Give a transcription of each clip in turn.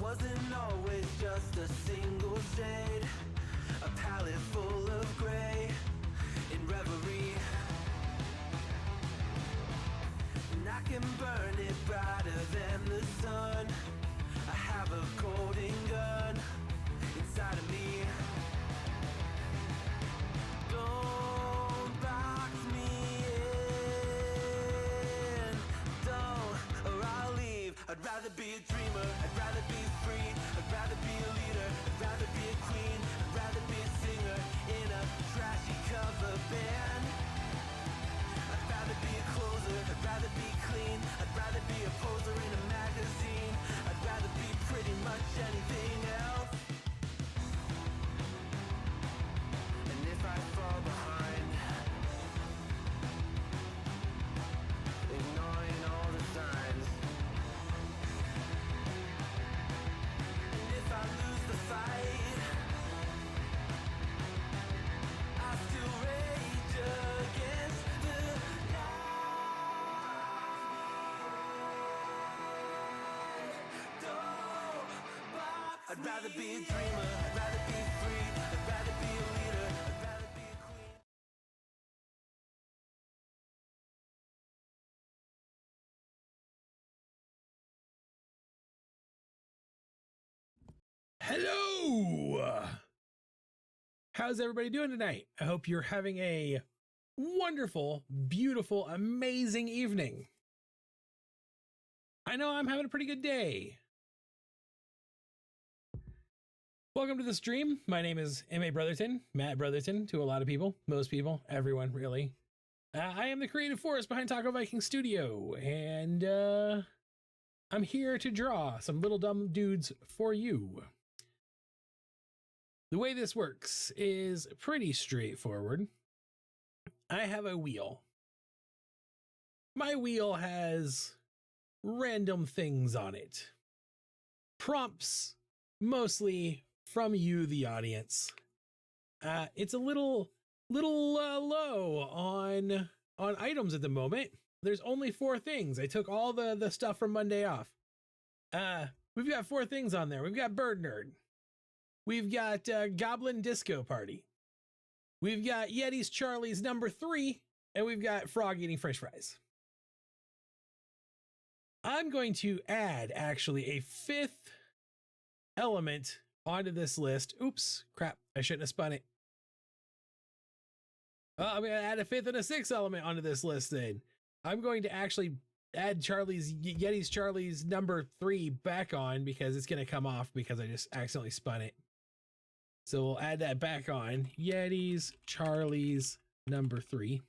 wasn't always just a single shade, a palette full of gray in reverie. And I can burn it brighter than the sun. I have a golden gun inside of me. Don't box me in, don't, or I'll leave. I'd rather be a dreamer, I'd rather be free, I'd rather be a leader, I'd rather be a queen, I'd rather be a singer in a trashy cover band. I'd rather be a closer, I'd rather be clean, I'd rather be a poser in a magazine, I'd rather be pretty much anything else. And if I fall behind, ignoring all the signs, and if I lose the fight, I still rage against the night. Don't box I'd rather be a dreamer, I'd rather be free, I'd rather be a leader, I'd rather be a queen. Hello! How's everybody doing tonight? I hope you're having a wonderful, beautiful, amazing evening. I know I'm having a pretty good day. Welcome to the stream. My name is M.A. Brotherton, Matt Brotherton to a lot of people, most people, everyone really. I am the creative force behind Taco Viking Studio, and I'm here to draw some little dumb dudes for you. The way this works is pretty straightforward. I have a wheel. My wheel has random things on it. Prompts, mostly from you, the audience. It's a little low on items at the moment. There's only 4 things. I took all the stuff from Monday off. We've got 4 things on there. We've got Bird Nerd. We've got Goblin Disco Party. We've got Yeti's Charlie's number 3, and we've got Frog eating French fries. I'm going to add actually a 5th element onto this list. Oops, crap, I shouldn't have spun it. I'm going to add a 5th and a 6th element onto this list then. I'm going to actually add Yeti's Charlie's number 3 back on because it's going to come off because I just accidentally spun it. So we'll add that back on. Yeti's Charlie's number 3.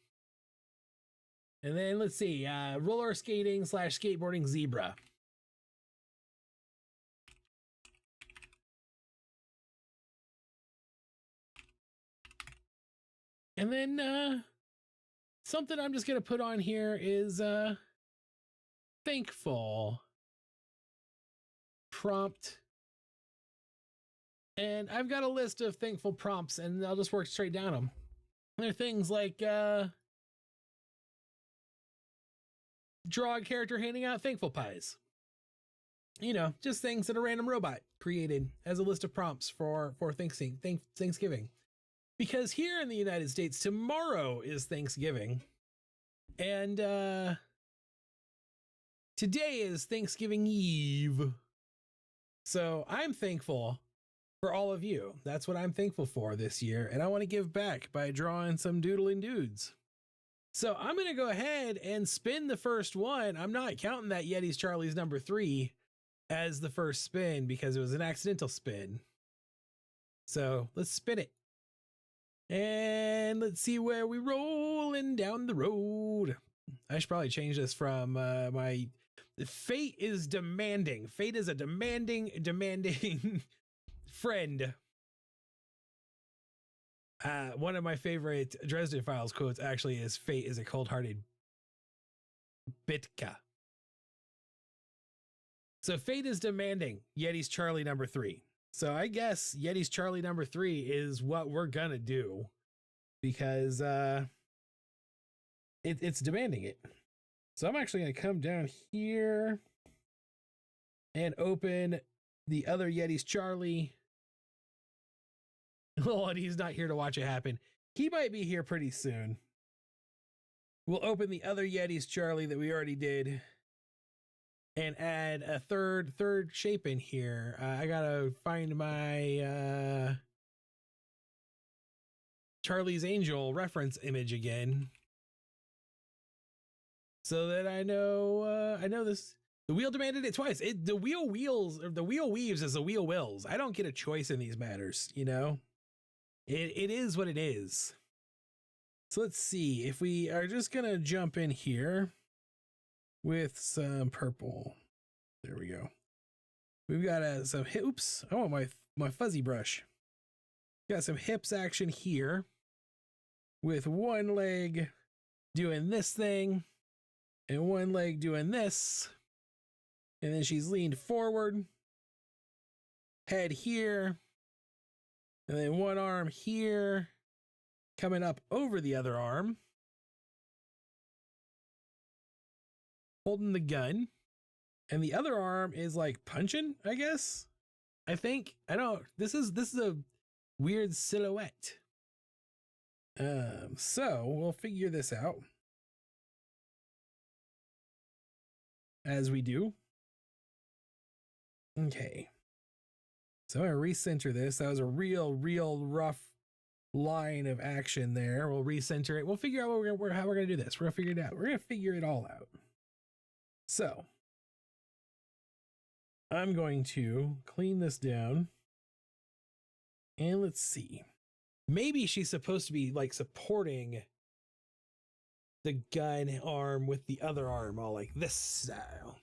And then let's see, roller skating / skateboarding zebra. And then something I'm just going to put on here is thankful prompt. And I've got a list of thankful prompts, and I'll just work straight down them. There are things like draw a character handing out thankful pies. You know, just things that a random robot created as a list of prompts for Thanksgiving. Because here in the United States, tomorrow is Thanksgiving. And today is Thanksgiving Eve. So I'm thankful for all of you. That's what I'm thankful for this year. And I want to give back by drawing some doodling dudes. So I'm going to go ahead and spin the first one. I'm not counting that Yeti's Charlie's number 3 as the first spin because it was an accidental spin. So let's spin it. And let's see where we rolling down the road. I should probably change this from my fate is demanding. Fate is a demanding friend. One of my favorite Dresden Files quotes actually is fate is a cold-hearted bitka. So fate is demanding Yeti's Charlie number 3. So I guess Yeti's Charlie number 3 is what we're gonna do because it's demanding it. So I'm actually gonna come down here and open the other Yeti's Charlie. Oh, and he's not here to watch it happen. He might be here pretty soon. We'll open the other Yeti's Charlie that we already did and add a third shape in here. I gotta find my Charlie's Angel reference image again, so that I know this. The wheel demanded it twice. The wheel weaves as the wheel wills. I don't get a choice in these matters, you know. It is what it is. So let's see if we are just gonna jump in here with some purple. There we go. We've got some oops. I want my fuzzy brush. Got some hips action here with one leg doing this thing and one leg doing this. And then she's leaned forward, head here, and then one arm here, coming up over the other arm, holding the gun, and the other arm is like punching, I guess. I think. I don't. This is a weird silhouette. So we'll figure this out as we do. Okay. So I'm gonna recenter this. That was a real rough line of action there. We'll recenter it. We'll figure out how we're gonna do this. We're gonna figure it out. We're gonna figure it all out. So I'm going to clean this down. And let's see. Maybe she's supposed to be like supporting the gun arm with the other arm, all like this style.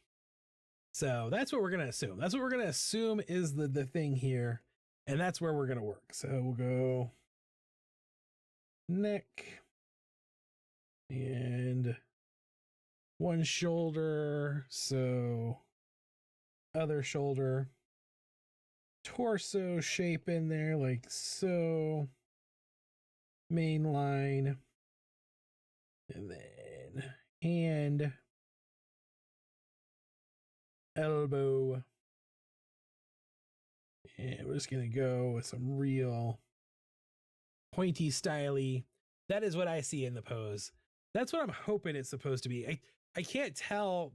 So that's what we're going to assume. That's what we're going to assume is the thing here. And that's where we're going to work. So we'll go neck and one shoulder. So other shoulder, torso shape in there like so, main line, and then hand, elbow, and we're just gonna go with some real pointy styly. That is what I see in the pose. That's what I'm hoping it's supposed to be. I can't tell.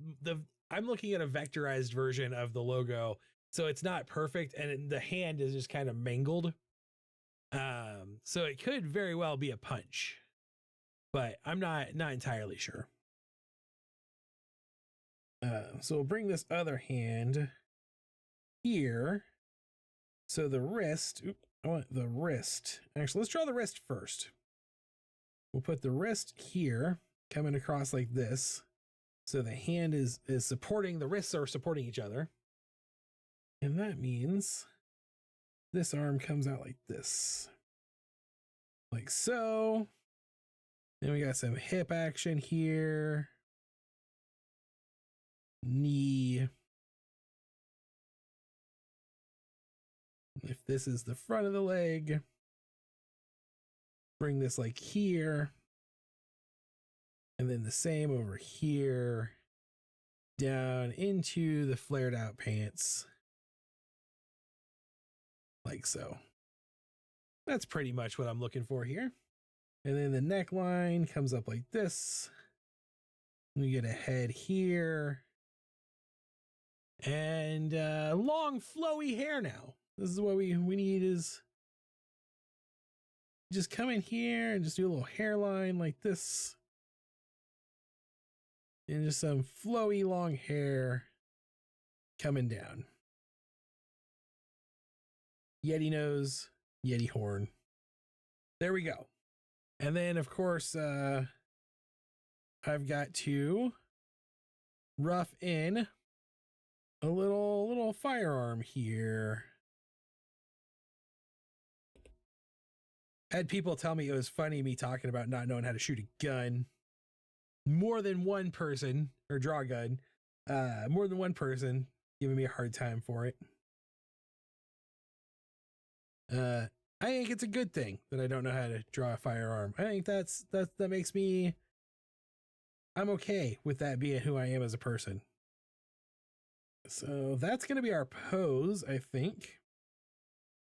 I'm looking at a vectorized version of the logo, so it's not perfect, and the hand is just kind of mangled. So it could very well be a punch, but I'm not entirely sure. So we'll bring this other hand here. So the wrist, I want the wrist. Actually, let's draw the wrist first. We'll put the wrist here, coming across like this. So the hand is supporting, the wrists are supporting each other. And that means this arm comes out like this. Like so. Then we got some hip action here. Knee. If this is the front of the leg, bring this like here. And then the same over here, down into the flared out pants. Like so. That's pretty much what I'm looking for here. And then the neckline comes up like this. We get a head here. And long flowy hair now. This is what we need is just come in here and just do a little hairline like this. And just some flowy long hair coming down. Yeti nose, Yeti horn. There we go. And then, of course, I've got to rough in a little firearm here. Had people tell me it was funny me talking about not knowing how to shoot a gun. More than one person, or draw a gun, more than one person giving me a hard time for it. I think it's a good thing that I don't know how to draw a firearm. I think that makes me, I'm okay with that being who I am as a person. So that's going to be our pose, I think.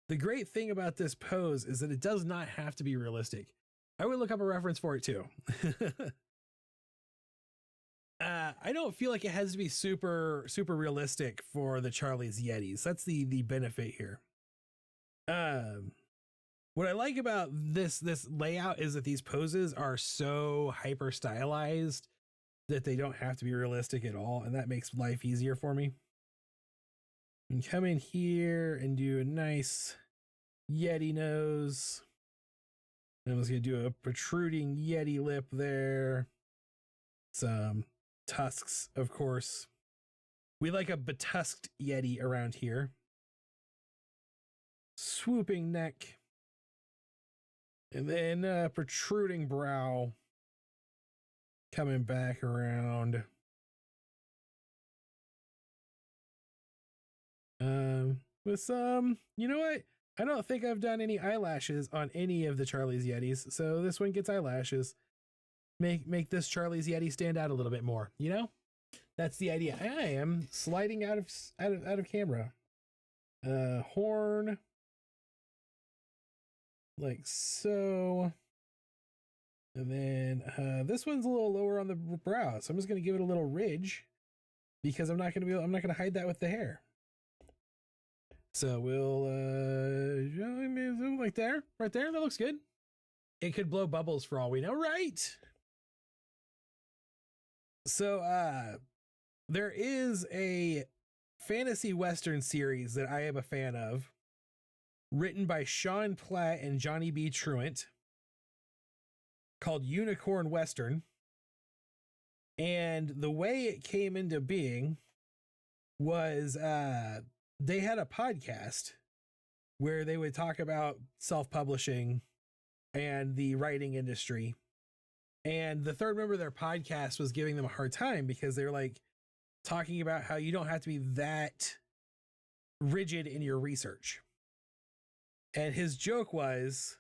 The great thing about this pose is that it does not have to be realistic. I would look up a reference for it too. I don't feel like it has to be super realistic for the Charlie's Yetis. That's the benefit here. What I like about this layout is that these poses are so hyper stylized that they don't have to be realistic at all, and that makes life easier for me. And come in here and do a nice Yeti nose. I'm just gonna do a protruding Yeti lip there. Some tusks, of course. We like a betusked Yeti around here. Swooping neck. And then protruding brow. Coming back around. With some, you know what? I don't think I've done any eyelashes on any of the Charlie's Yetis, so this one gets eyelashes. Make this Charlie's Yeti stand out a little bit more, you know? That's the idea. I am sliding out of camera. Horn. Like so. And then this one's a little lower on the brow, so I'm just gonna give it a little ridge because I'm not gonna hide that with the hair. So we'll like there, right there. That looks good. It could blow bubbles for all we know, right? So there is a fantasy western series that I am a fan of, written by Sean Platt and Johnny B. Truant, called Unicorn Western. And the way it came into being was they had a podcast where they would talk about self-publishing and the writing industry. And the third member of their podcast was giving them a hard time because they're like talking about how you don't have to be that rigid in your research. And his joke was,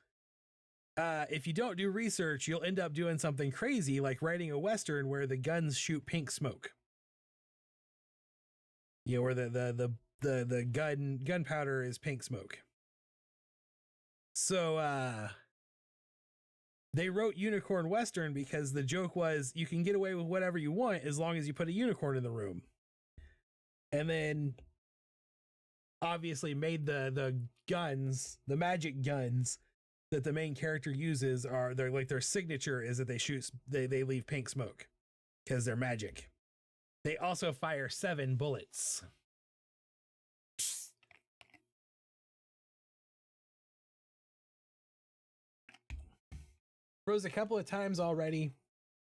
if you don't do research, you'll end up doing something crazy like writing a Western where the guns shoot pink smoke. You know, where the gunpowder is pink smoke. So they wrote Unicorn Western because the joke was you can get away with whatever you want as long as you put a unicorn in the room. And then obviously made the guns, the magic guns that the main character uses are their signature is that they leave pink smoke because they're magic. They also fire 7 bullets. Froze a couple of times already.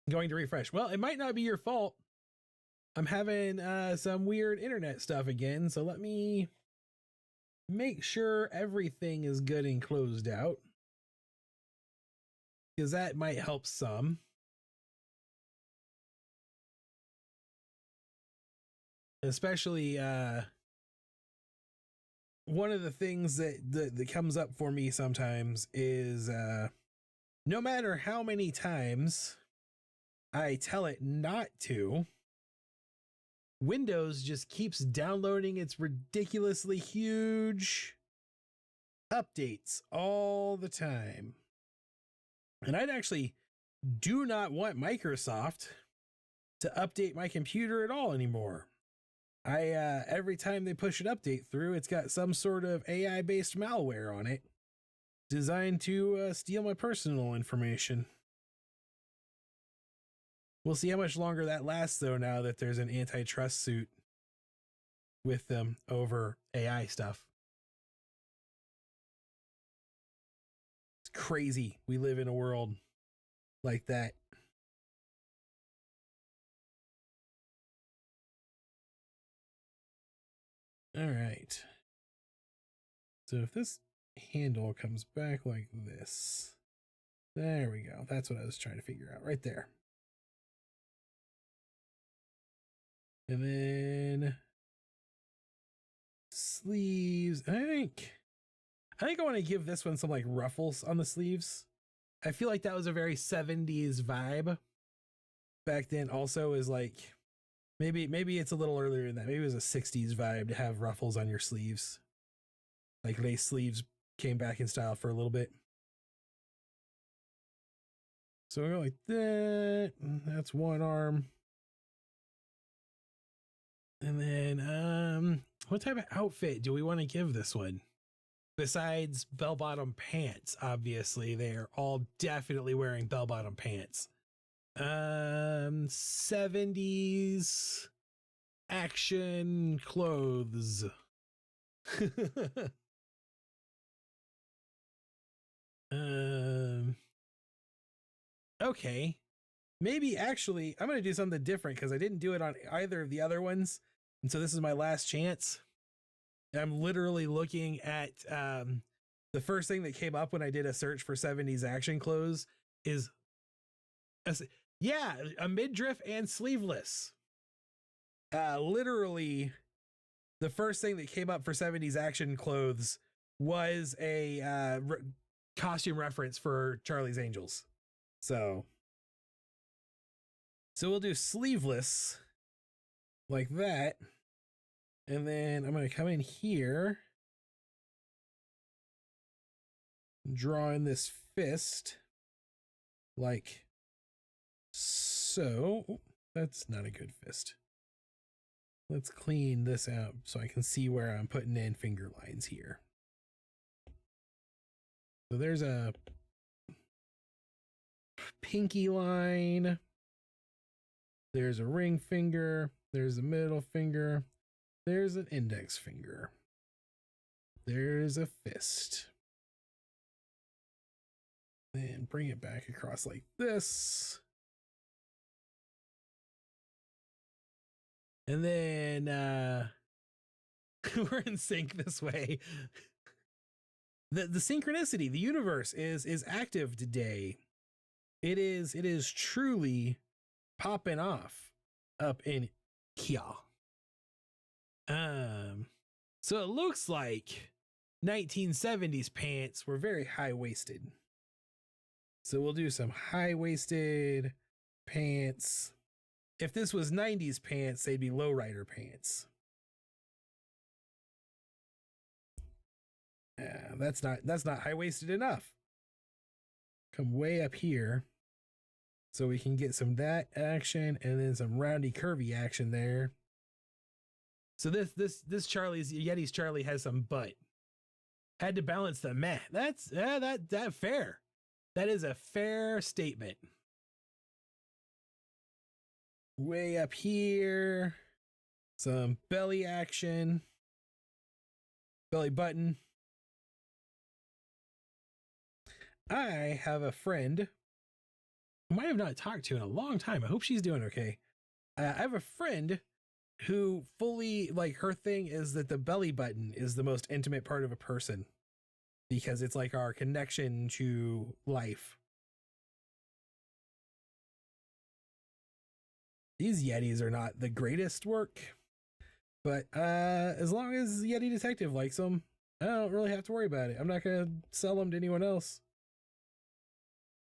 Going to refresh. Well, it might not be your fault. I'm having some weird internet stuff again, so let me make sure everything is good and closed out, because that might help some. Especially one of the things that comes up for me sometimes is no matter how many times I tell it not to, Windows just keeps downloading its ridiculously huge updates all the time. And I'd actually do not want Microsoft to update my computer at all anymore. Every time they push an update through, it's got some sort of AI-based malware on it designed to steal my personal information. We'll see how much longer that lasts, though, now that there's an antitrust suit with them over AI stuff. It's crazy. We live in a world like that. All right. So if this handle comes back like this, there we go. That's what I was trying to figure out right there. And then sleeves. I think I want to give this one some like ruffles on the sleeves. I feel like that was a very 70s vibe back then. Also is like Maybe it's a little earlier than that. Maybe it was a 60s vibe to have ruffles on your sleeves. Like lace sleeves came back in style for a little bit. So we go like that. That's one arm. And then what type of outfit do we want to give this one? Besides bell-bottom pants, obviously, they're all definitely wearing bell-bottom pants. 70s action clothes. Okay. Maybe actually I'm going to do something different because I didn't do it on either of the other ones. And so this is my last chance. I'm literally looking at the first thing that came up when I did a search for 70s action clothes is a midriff and sleeveless. Literally the first thing that came up for 70s action clothes was a costume reference for Charlie's Angels. So we'll do sleeveless like that. And then I'm going to come in here, draw in this fist like so. Ooh, that's not a good fist. Let's clean this out so I can see where I'm putting in finger lines here. So there's a pinky line. There's a ring finger. There's a middle finger. There's an index finger. There's a fist. Then bring it back across like this. And then we're in sync this way. The synchronicity, the universe is active today. It is truly popping off up in here. So it looks like 1970s pants were very high-waisted. So we'll do some high-waisted pants. If this was 90s pants, they'd be lowrider pants. That's not high-waisted enough. Come way up here so we can get some that action and then some roundy curvy action there. So this Yeti's Charlie has some butt. Had to balance the meh. That's that fair. That is a fair statement. Way up here, some belly action, belly button. I have a friend whom I have not talked to in a long time. I hope she's doing okay. I have a friend who fully, like, her thing is that the belly button is the most intimate part of a person because it's like our connection to life. These Yetis are not the greatest work, but as long as Yeti Detective likes them, I don't really have to worry about it. I'm not going to sell them to anyone else.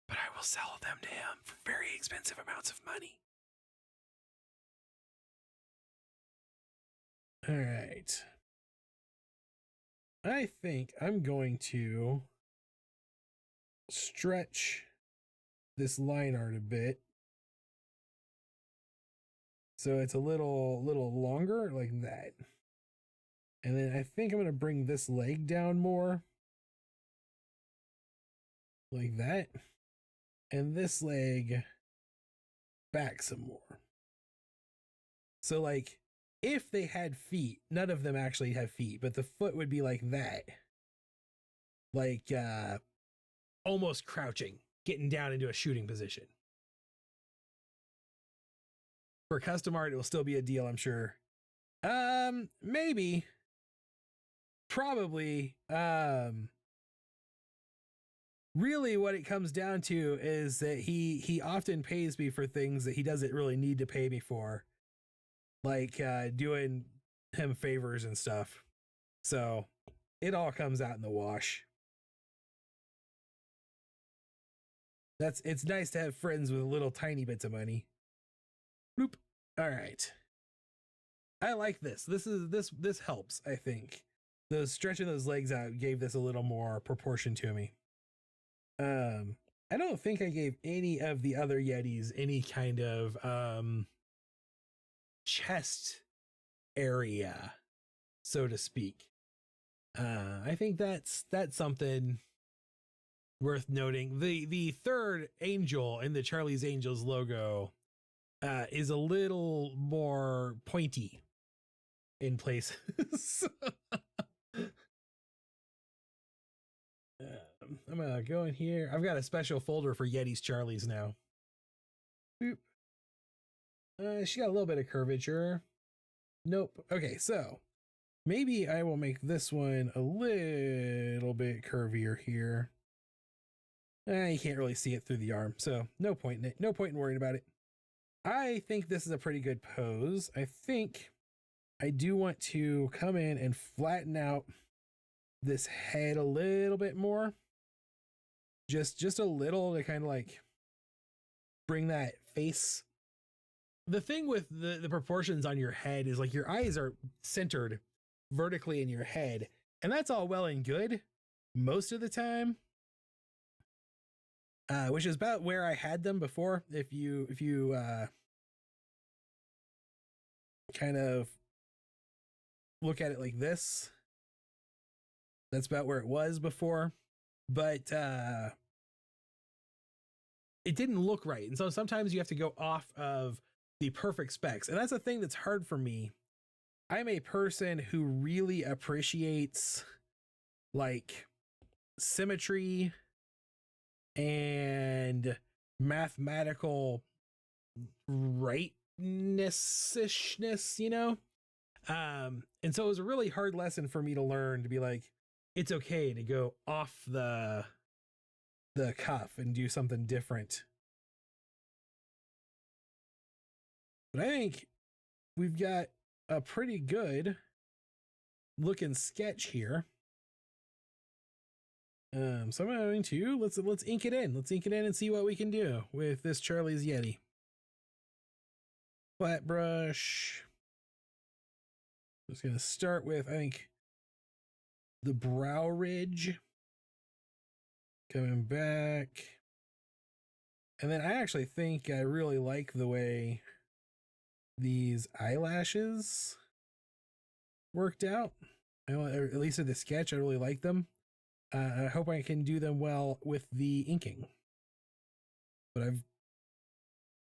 But I will sell them to him for very expensive amounts of money. All right. I think I'm going to stretch this line art a bit. So it's a little longer like that. And then I think I'm going to bring this leg down more. Like that. And this leg back some more. So like if they had feet, none of them actually have feet, but the foot would be like that. Like almost crouching, getting down into a shooting position. For custom art, it will still be a deal, I'm sure. Maybe. Probably. Really what it comes down to is that he often pays me for things that he doesn't really need to pay me for. Like doing him favors and stuff. So it all comes out in the wash. It's nice to have friends with little tiny bits of money. Bloop. All right. I like this. This helps, I think. Those stretching those legs out gave this a little more proportion to me. I don't think I gave any of the other Yetis any kind of chest area, so to speak. I think that's something worth noting. The third angel in the Charlie's Angels logo is a little more pointy in places. I'm gonna go in here. I've got a special folder for Yeti's Charlie's now. Boop. She got a little bit of curvature. Nope. Okay, so maybe I will make this one a little bit curvier here. You can't really see it through the arm, so no point in it. No point in worrying about it. I think this is a pretty good pose. I think I do want to come in and flatten out this head a little bit more. Just a little to kind of like bring that face. The thing with the proportions on your head is like your eyes are centered vertically in your head, and that's all well and good most of the time. Which is about where I had them before. If you kind of look at it like this, that's about where it was before. But it didn't look right. And so sometimes you have to go off of the perfect specs. And that's a thing that's hard for me. I'm a person who really appreciates like symmetry and mathematical rightness-ishness, you know? And so it was a really hard lesson for me to learn to be like, it's okay to go off the cuff and do something different. But I think we've got a pretty good looking sketch here. So I'm going to let's ink it in. Let's ink it in and see what we can do with this Charlie's Yeti. Flat brush. Just gonna start with, I think, the brow ridge. Coming back. And then I actually think I really like the way these eyelashes worked out. At least in the sketch, I really like them. I hope I can do them well with the inking. But I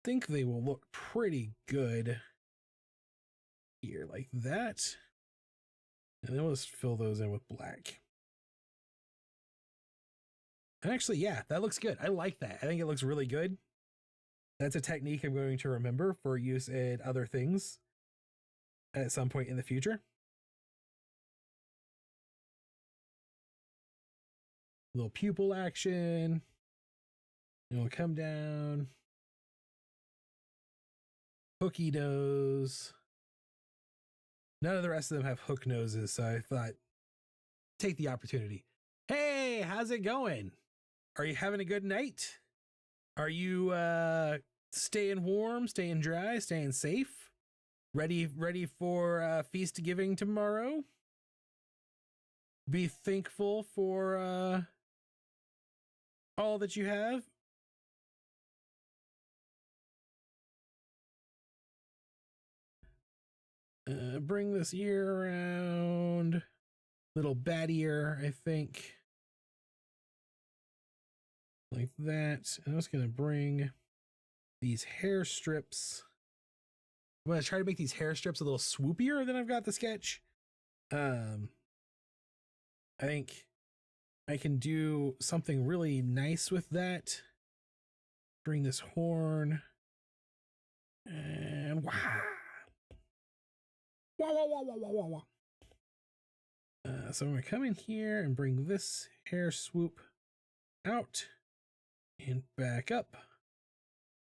think they will look pretty good here, like that. And then let's fill those in with black. And actually, yeah, that looks good. I like that. I think it looks really good. That's a technique I'm going to remember for use in other things at some point in the future. Little pupil action. And we'll come down. Hooky nose. None of the rest of them have hook noses, so I thought, take the opportunity. Hey, how's it going? Are you having a good night? Are you staying warm, staying dry, staying safe? Ready for feast giving tomorrow? Be thankful for all that you have. Bring this ear around. Little bat ear, I think. Like that. And I'm just going to bring these hair strips. I'm going to try to make these hair strips a little swoopier than I've got the sketch. I think I can do something really nice with that. Bring this horn. And wow. Wow, wow, wow, wow, wow, wow. So I'm going to come in here and bring this hair swoop out and back up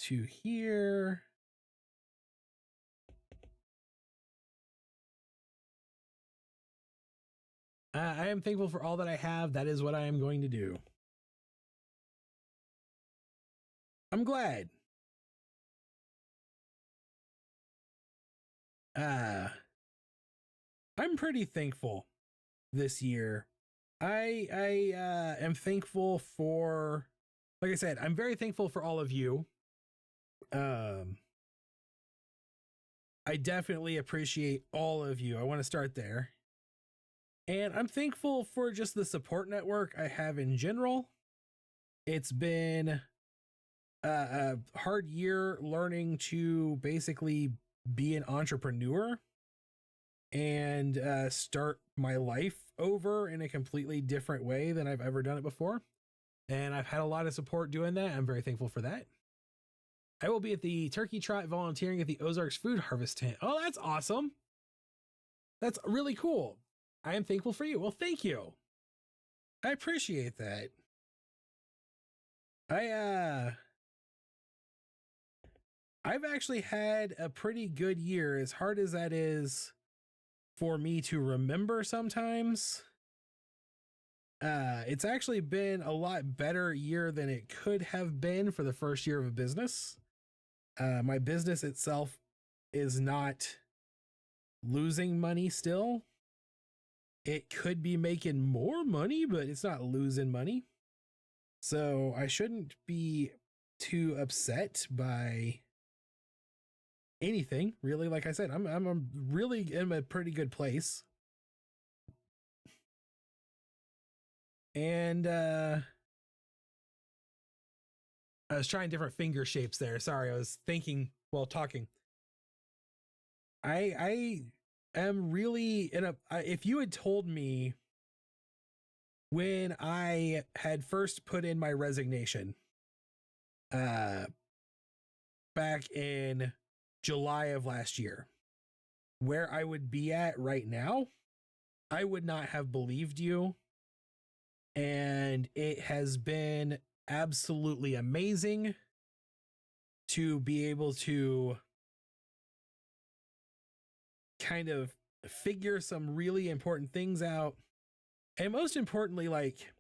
to here. I am thankful for all that I have. That is what I am going to do. I'm glad. I'm pretty thankful this year. I am thankful for, like I said, I'm very thankful for all of you. I definitely appreciate all of you. I want to start there. And I'm thankful for just the support network I have in general. It's been a hard year learning to basically be an entrepreneur and start my life over in a completely different way than I've ever done it before. And I've had a lot of support doing that. I'm very thankful for that. I will be at the Turkey Trot volunteering at the Ozarks Food Harvest tent. Oh, that's awesome. That's really cool. I am thankful for you. Well, thank you. I appreciate that. I've actually had a pretty good year, as hard as that is for me to remember sometimes. It's actually been a lot better year than it could have been for the first year of a business. My business itself is not losing money still. It could be making more money, but it's not losing money. So I shouldn't be too upset by anything, really. Like I said, I'm really in a pretty good place. And I was trying different finger shapes there. Sorry, I was thinking while talking. I am really in a. If you had told me when I had first put in my resignation, back in July of last year, where I would be at right now, I would not have believed you. And it has been absolutely amazing to be able to kind of figure some really important things out. And most importantly, like,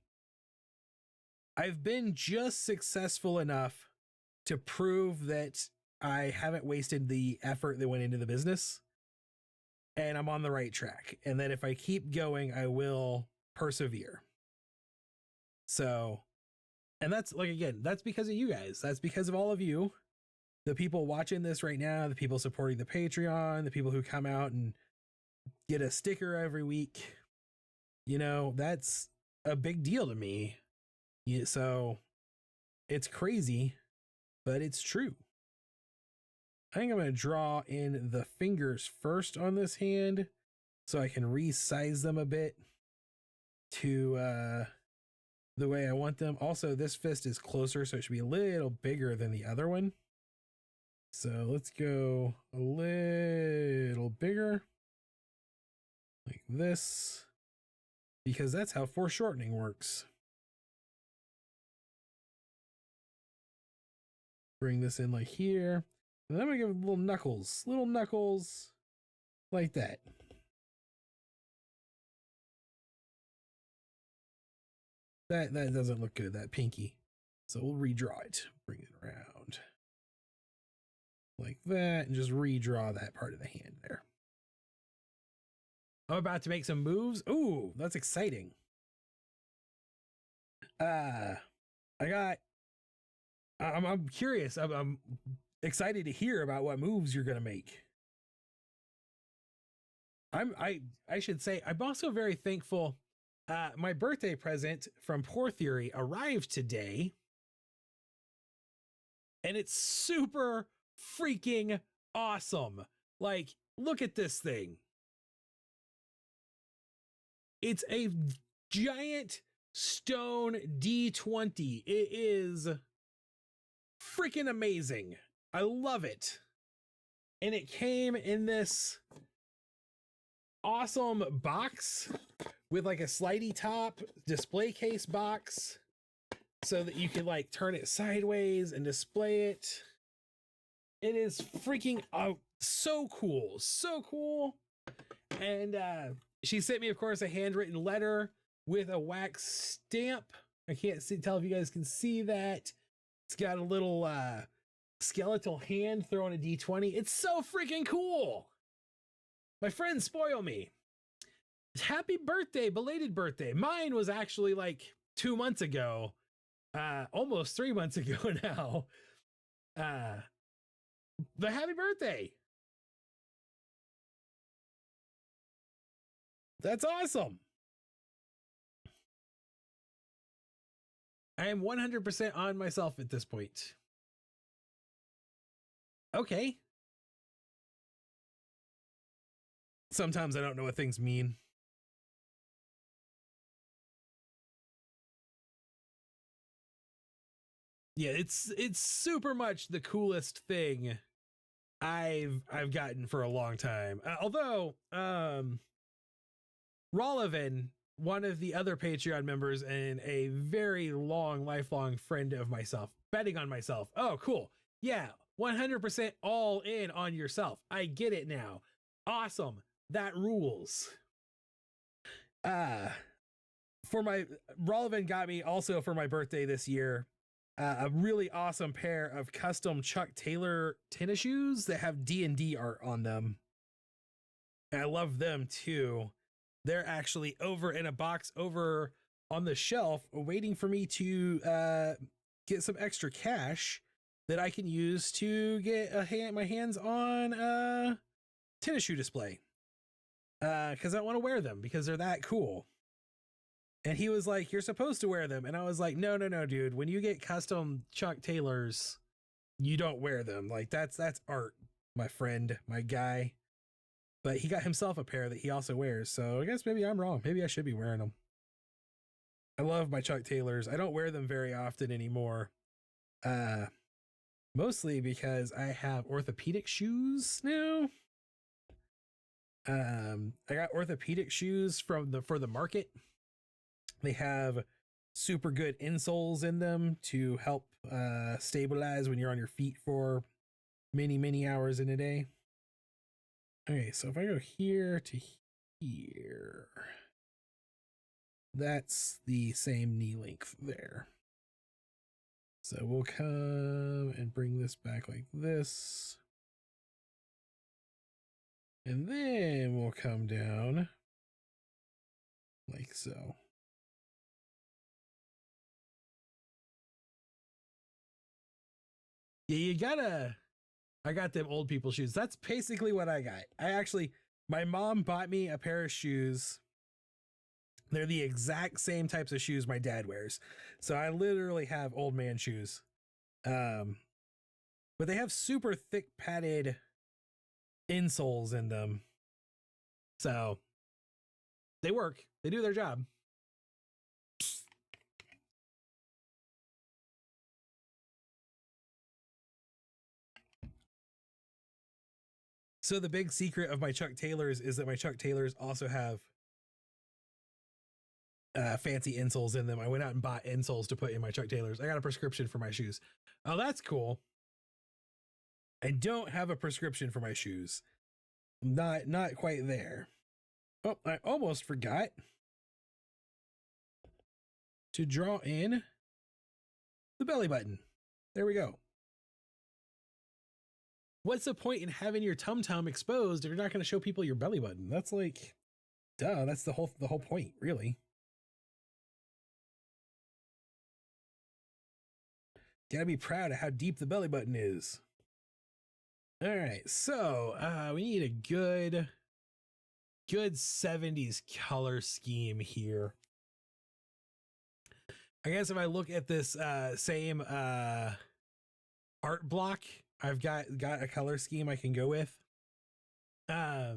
I've been just successful enough to prove that I haven't wasted the effort that went into the business and I'm on the right track. And that if I keep going, I will persevere. So, and that's like, again, that's because of you guys. That's because of all of you, the people watching this right now, the people supporting the Patreon, the people who come out and get a sticker every week. You know, that's a big deal to me. Yeah, so it's crazy, but it's true. I think I'm going to draw in the fingers first on this hand so I can resize them a bit to the way I want them. Also, this fist is closer, so it should be a little bigger than the other one. So let's go a little bigger, like this, because that's how foreshortening works. Bring this in like here. And then I'm gonna give little knuckles like that. That doesn't look good, that pinky. So we'll redraw it, bring it around like that, and just redraw that part of the hand there. I'm about to make some moves. Ooh, that's exciting. I'm curious. I'm excited to hear about what moves you're gonna make. I should say I'm also very thankful. My birthday present from Poor Theory arrived today, and it's super freaking awesome. Like, look at this thing. It's a giant stone D20. It is freaking amazing. I love it. And it came in this awesome box with like a slidey top display case box so that you can like turn it sideways and display it. It is freaking so cool. So cool. And she sent me, of course, a handwritten letter with a wax stamp. I can't tell if you guys can see that. It's got a little skeletal hand throwing a D20. It's so freaking cool. My friends spoil me. Happy birthday, belated birthday. Mine was actually like 2 months ago, almost 3 months ago now. But happy birthday. That's awesome. I am 100% on myself at this point. Okay. Sometimes I don't know what things mean. Yeah, it's super much the coolest thing I've gotten for a long time. Although Rollivan, one of the other Patreon members and a very lifelong friend of myself, betting on myself. Oh, cool. Yeah, 100% all in on yourself. I get it now. Awesome. That rules. For my Rollivan got me also for my birthday this year a really awesome pair of custom Chuck Taylor tennis shoes that have D&D art on them. And I love them too. They're actually over in a box over on the shelf waiting for me to get some extra cash that I can use to get my hands on a tennis shoe display. Because I want to wear them because they're that cool. And he was like, you're supposed to wear them. And I was like, no, dude. When you get custom Chuck Taylors, you don't wear them. Like that's art, my friend, my guy. But he got himself a pair that he also wears. So I guess maybe I'm wrong. Maybe I should be wearing them. I love my Chuck Taylors. I don't wear them very often anymore. Mostly because I have orthopedic shoes now. I got orthopedic shoes for the market. They have super good insoles in them to help stabilize when you're on your feet for many hours in a day. Okay, so if I go here to here, that's the same knee length there. So we'll come and bring this back like this. And then we'll come down like so. Yeah, I got them old people shoes. That's basically what I got. My mom bought me a pair of shoes. They're the exact same types of shoes my dad wears. So I literally have old man shoes. But they have super thick padded insoles in them. So they work. They do their job. So the big secret of my Chuck Taylors is that my Chuck Taylors also have fancy insoles in them. I went out and bought insoles to put in my Chuck Taylors. I got a prescription for my shoes. Oh, that's cool. I don't have a prescription for my shoes. Not quite there. Oh, I almost forgot to draw in the belly button. There we go. What's the point in having your tum-tum exposed if you're not going to show people your belly button? That's like, duh, that's the whole point, really. Gotta be proud of how deep the belly button is. All right, so we need a good 70s color scheme here. I guess if I look at this same art block, I've got a color scheme I can go with. I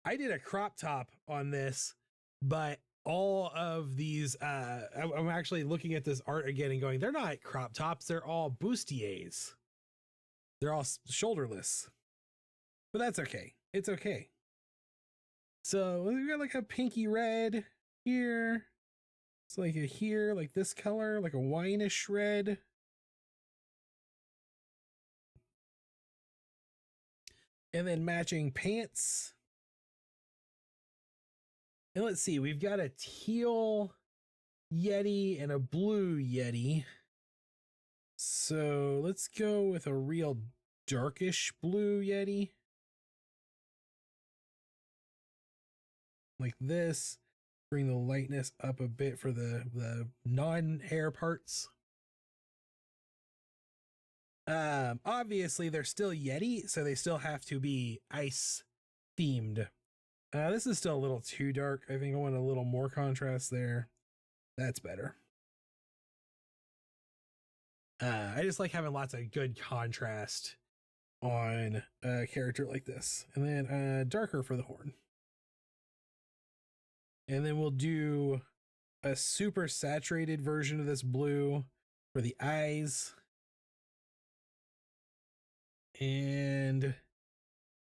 did a crop top on this, but all of these, I'm actually looking at this art again and going, they're not crop tops, they're all bustiers. They're all shoulderless, but that's okay. It's okay. So we got like a pinky red here. It's like a here, like this color, like a wineish red. And then matching pants. And let's see, we've got a teal Yeti and a blue Yeti. So let's go with a real darkish blue Yeti. like this. Bring the lightness up a bit for the non-hair parts. Obviously they're still Yeti, so they still have to be ice themed. This is still a little too dark. I think I want a little more contrast there. That's better. I just like having lots of good contrast on a character like this. And then darker for the horn. And then we'll do a super saturated version of this blue for the eyes. And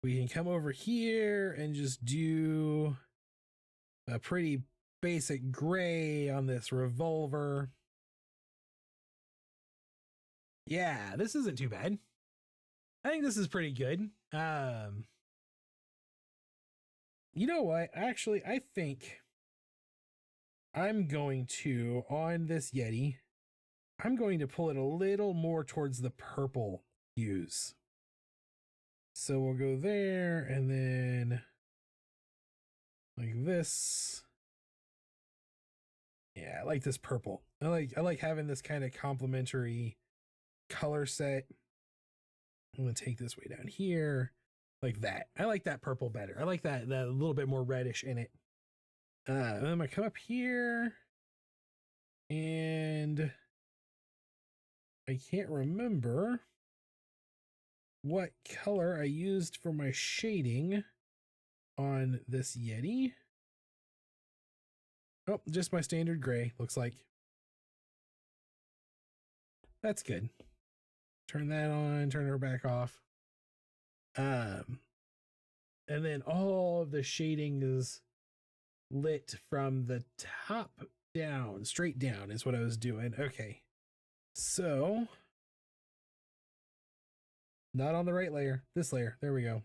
we can come over here and just do a pretty basic gray on this revolver. Yeah, this isn't too bad. I think this is pretty good. You know what? Actually, I think I'm going to, on this Yeti, I'm going to pull it a little more towards the purple hues. So we'll go there and then like this. Yeah, I like this purple. I like having this kind of complementary color set. I'm gonna take this way down here like that. I like that purple better. I like that a little bit more reddish in it. And then I'm gonna come up here and I can't remember what color I used for my shading on this Yeti. Oh, just my standard gray, looks like. That's good. Turn that on, turn her back off. And then all of the shading is lit from the top down, straight down is what I was doing. Okay. So, not on the right layer, this layer. There we go.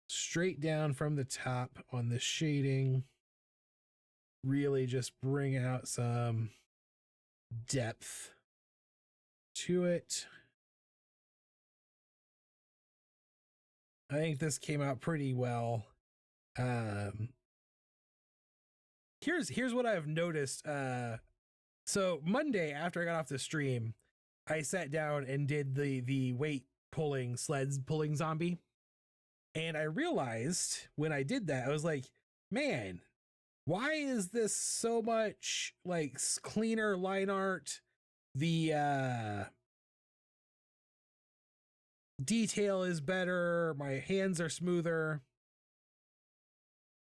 Straight down from the top on the shading. Really just bring out some depth to it. I think this came out pretty well. Here's what I've noticed. So Monday after I got off the stream, I sat down and did the weight pulling sleds pulling zombie. And I realized when I did that, I was like, man, why is this so much like cleaner line art? The detail is better. My hands are smoother.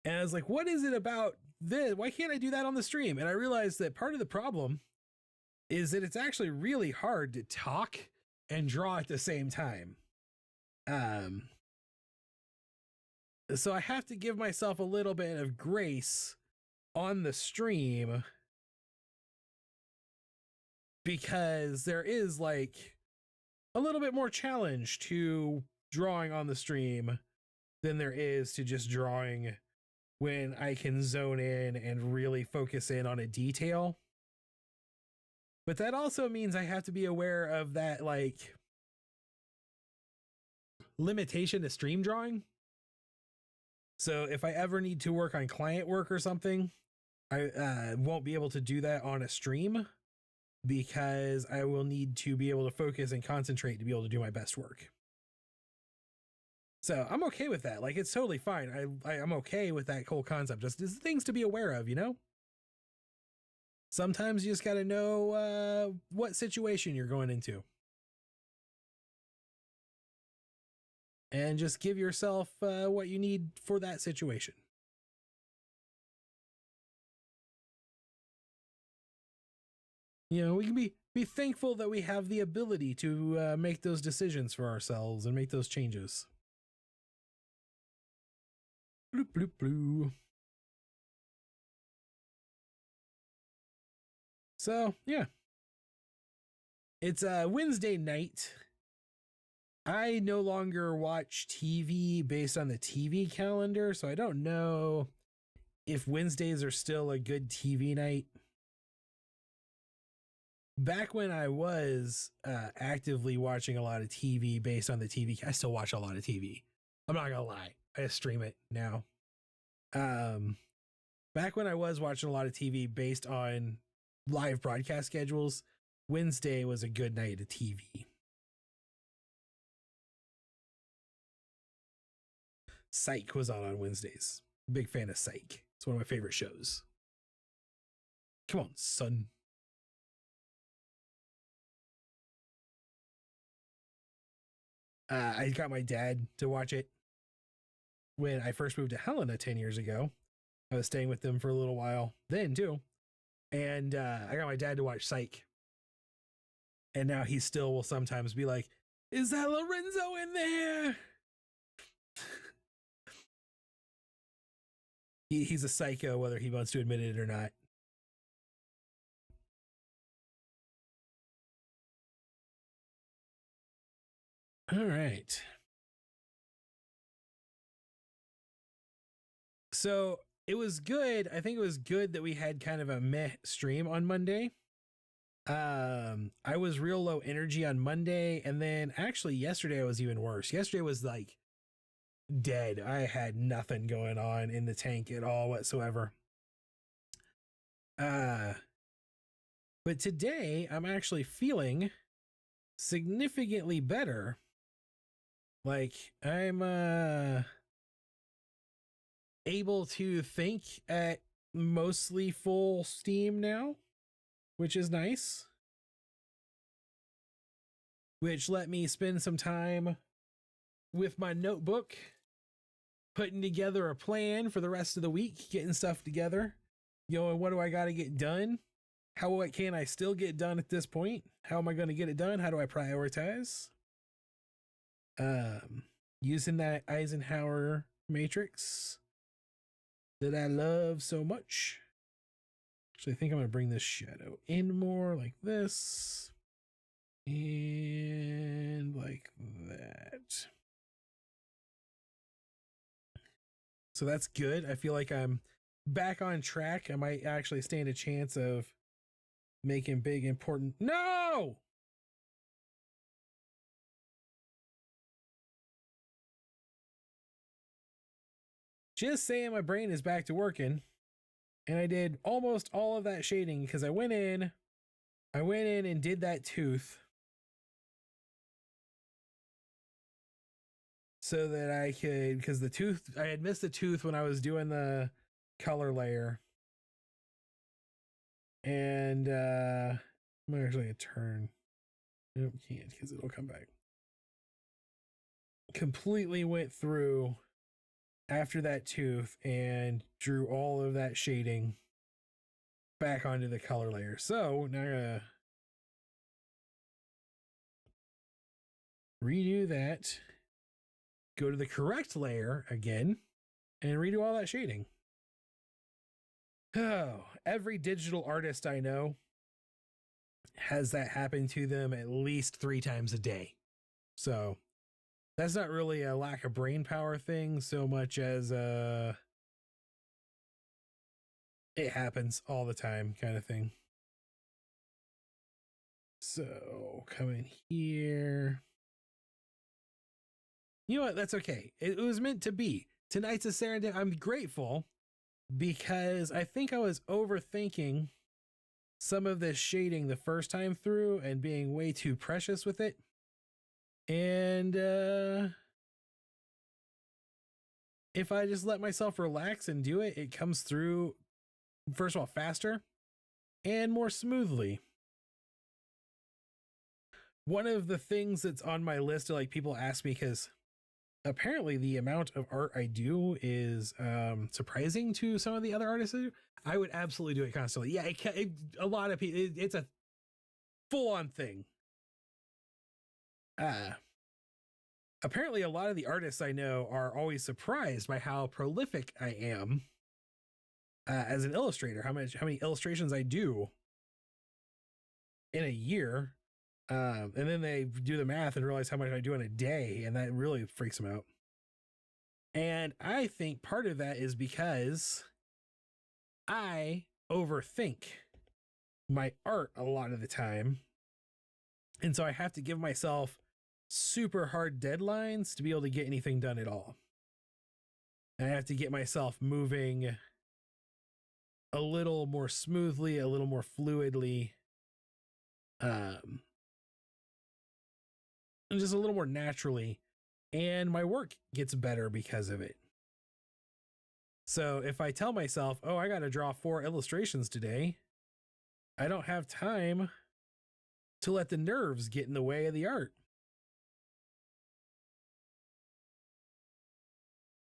And I was like, what is it about this? Why can't I do that on the stream? And I realized that part of the problem is that it's actually really hard to talk and draw at the same time. So I have to give myself a little bit of grace on the stream because there is like a little bit more challenge to drawing on the stream than there is to just drawing when I can zone in and really focus in on a detail. But that also means I have to be aware of that like limitation to stream drawing. So if I ever need to work on client work or something, I won't be able to do that on a stream because I will need to be able to focus and concentrate to be able to do my best work. So I'm okay with that. Like, it's totally fine. I'm okay with that whole concept. Just things to be aware of, you know? Sometimes you just got to know what situation you're going into. And just give yourself what you need for that situation. You know, we can be thankful that we have the ability to make those decisions for ourselves and make those changes. Bloop, bloop, bloop. So, yeah. It's Wednesday night. I no longer watch TV based on the TV calendar, so I don't know if Wednesdays are still a good TV night. Back when I was actively watching a lot of TV based on the TV, I still watch a lot of TV. I'm not gonna lie, I stream it now. Um, back when I was watching a lot of TV based on live broadcast schedules, Wednesday was a good night of TV. Psych was on Wednesdays. Big fan of Psych. It's one of my favorite shows. Come on, son. I got my dad to watch it when I first moved to Helena 10 years ago. I was staying with them for a little while then too. And I got my dad to watch Psych. And now he still will sometimes be like, is that Lorenzo in there? He's a psycho, whether he wants to admit it or not. All right. So it was good. I think it was good that we had kind of a meh stream on Monday. I was real low energy on Monday, and then actually yesterday I was even worse. Yesterday was like dead. I had nothing going on in the tank at all whatsoever. But today I'm actually feeling significantly better. Like I'm able to think at mostly full steam now, which is nice. Which let me spend some time with my notebook, putting together a plan for the rest of the week, getting stuff together. You know, and what do I got to get done? What can I still get done at this point? How am I going to get it done? How do I prioritize? Using that Eisenhower matrix that I love so much. Actually, I think I'm going to bring this shadow in more like this. And like that. So that's good. I feel like I'm back on track. I might actually stand a chance of making big, important. No! Just saying my brain is back to working. And I did almost all of that shading because I went in and did that tooth so that I could, because the tooth, I had missed the tooth when I was doing the color layer. And I'm actually gonna turn. Nope, can't because it'll come back. Completely went through after that tooth and drew all of that shading back onto the color layer. So now I'm gonna redo that, go to the correct layer again, and redo all that shading. Oh, every digital artist I know has that happen to them at least 3 times a day. So that's not really a lack of brain power thing so much as it happens all the time kind of thing. So come in here. You know what? That's okay. It was meant to be. Tonight's a serendipity. I'm grateful because I think I was overthinking some of this shading the first time through and being way too precious with it. And if I just let myself relax and do it, it comes through, first of all, faster and more smoothly. One of the things that's on my list of like people ask me, because apparently the amount of art I do is surprising to some of the other artists. I would absolutely do it constantly. Yeah, a lot of people, it's a full-on thing. Apparently a lot of the artists I know are always surprised by how prolific I am as an illustrator, how many illustrations I do in a year. And then they do the math and realize how much I do in a day, and that really freaks them out. And I think part of that is because I overthink my art a lot of the time. And so I have to give myself super hard deadlines to be able to get anything done at all. I have to get myself moving a little more smoothly, a little more fluidly, and just a little more naturally. And my work gets better because of it. So if I tell myself, oh, I got to draw 4 illustrations today, I don't have time to let the nerves get in the way of the art.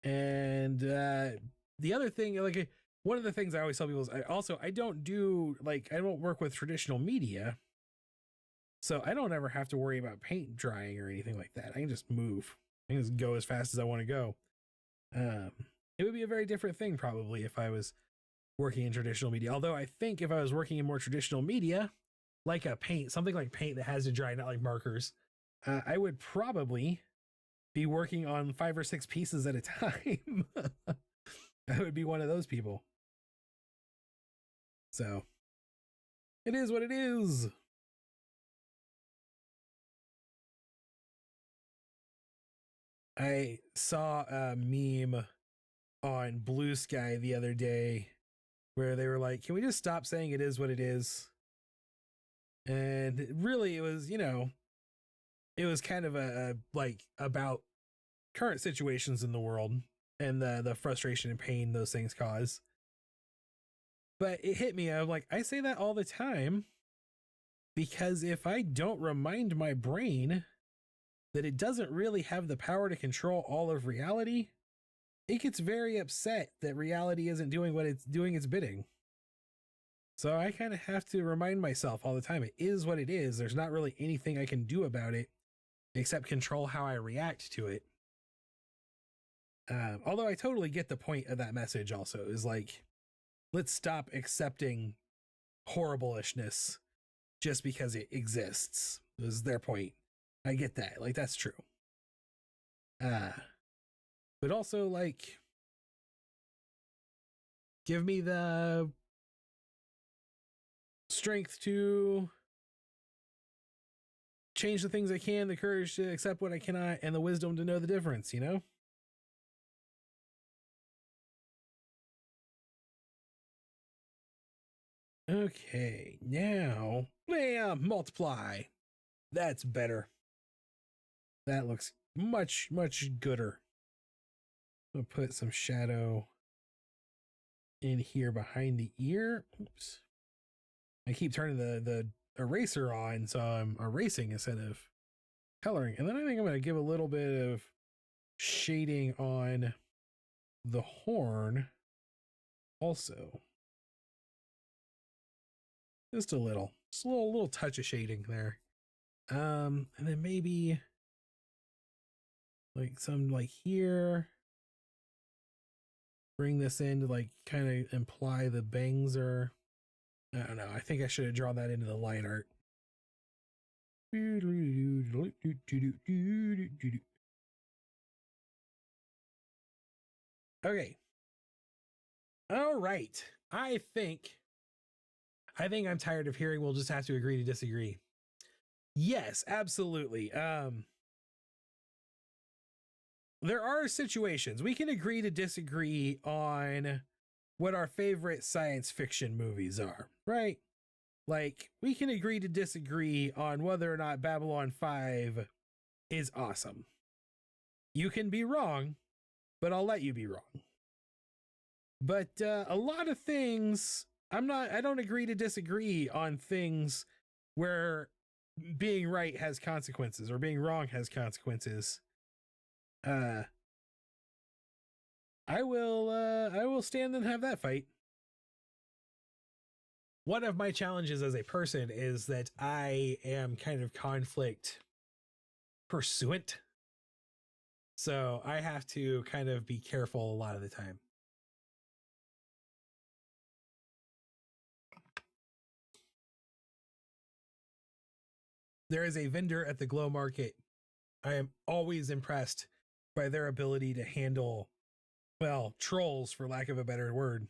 And the other thing, like one of the things I always tell people is I don't work with traditional media. So I don't ever have to worry about paint drying or anything like that. I can just move. I can just go as fast as I want to go. It would be a very different thing probably if I was working in traditional media. Although I think if I was working in more traditional media, like something like paint that has to dry, not like markers, I would probably be working on 5 or 6 pieces at a time. I would be one of those people. So it is what it is. I saw a meme on Blue Sky the other day where they were like, can we just stop saying it is what it is? And really it was, it was kind of about current situations in the world and the frustration and pain those things cause. But it hit me. I'm like, I say that all the time because if I don't remind my brain that it doesn't really have the power to control all of reality, it gets very upset that reality isn't doing what it's doing its bidding. So I kind of have to remind myself all the time, it is what it is. There's not really anything I can do about it except control how I react to it. Although I totally get the point of that message also is like, let's stop accepting horribleishness just because it exists. Is their point. I get that. Like, that's true. But also, like, give me the strength to change the things I can, the courage to accept what I cannot, and the wisdom to know the difference, Okay, now, multiply. That's better. That looks much, much gooder. I'll put some shadow in here behind the ear. Oops. I keep turning the eraser on, so I'm erasing instead of coloring. And then I think I'm going to give a little bit of shading on the horn also. Just a little touch of shading there. And then maybe like some like here. Bring this in to like kind of imply the bangs are, I don't know. I think I should have drawn that into the line art. Okay. All right. I think I'm tired of hearing we'll just have to agree to disagree. Yes, absolutely. There are situations we can agree to disagree on what our favorite science fiction movies are, right? Like, we can agree to disagree on whether or not Babylon 5 is awesome. You can be wrong, but I'll let you be wrong. But a lot of things, I don't agree to disagree on things where being right has consequences or being wrong has consequences. I will stand and have that fight. One of my challenges as a person is that I am kind of conflict pursuant. So I have to kind of be careful a lot of the time. There is a vendor at the Glow Market. I am always impressed by their ability to handle, well, trolls, for lack of a better word.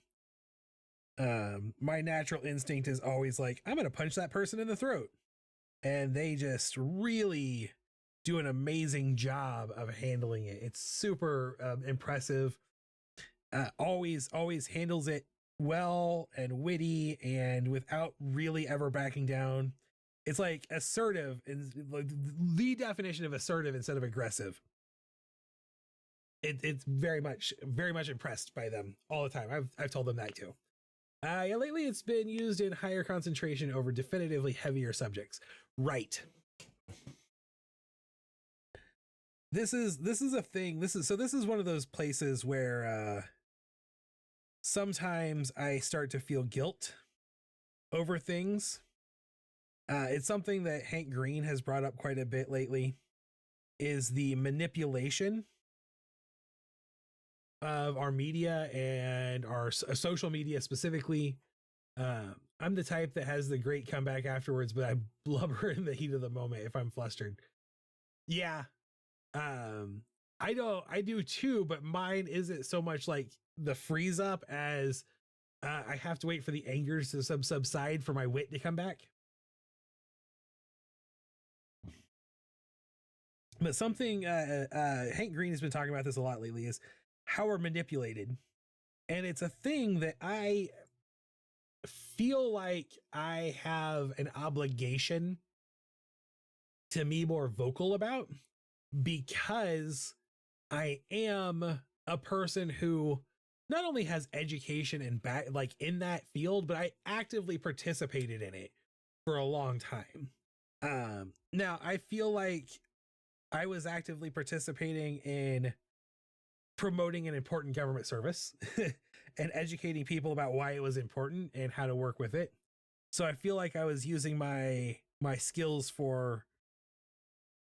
My natural instinct is always like, I'm going to punch that person in the throat. And they just really do an amazing job of handling it. It's super impressive. always handles it well and witty and without really ever backing down. It's like assertive, and like the definition of assertive instead of aggressive. It's very much impressed by them all the time. I've told them that too. Yeah, lately it's been used in higher concentration over definitively heavier subjects. Right. This is a thing. This is one of those places where sometimes I start to feel guilt over things. It's something that Hank Green has brought up quite a bit lately, is the manipulation of our media and our social media specifically. I'm the type that has the great comeback afterwards, but I blubber in the heat of the moment if I'm flustered. Yeah. I do too, but mine isn't so much like the freeze up as I have to wait for the anger to subside for my wit to come back. But something Hank Green has been talking about this a lot lately is how we're manipulated. And it's a thing that I feel like I have an obligation to be more vocal about, because I am a person who not only has education and back like in that field, but I actively participated in it for a long time. Now I feel like I was actively participating in promoting an important government service and educating people about why it was important and how to work with it. So I feel like I was using my skills for,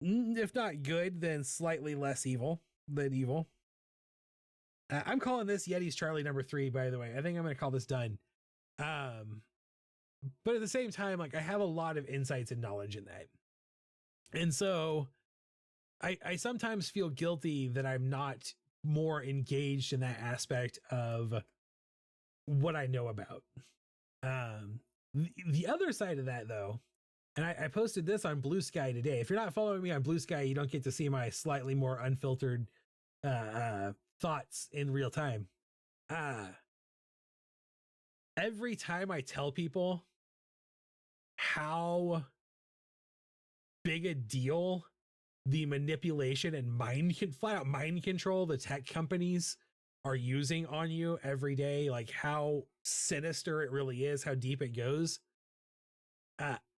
if not good, then slightly less evil than evil. I'm calling this Yeti's Charlie number 3, by the way. I think I'm going to call this done. But at the same time, like, I have a lot of insights and knowledge in that. And so I sometimes feel guilty that I'm not more engaged in that aspect of what I know about. The other side of that, though, and I posted this on Blue Sky today. If you're not following me on Blue Sky, you don't get to see my slightly more unfiltered thoughts in real time. Every time I tell people how big a deal the manipulation and flat out mind control the tech companies are using on you every day, like how sinister it really is, how deep it goes,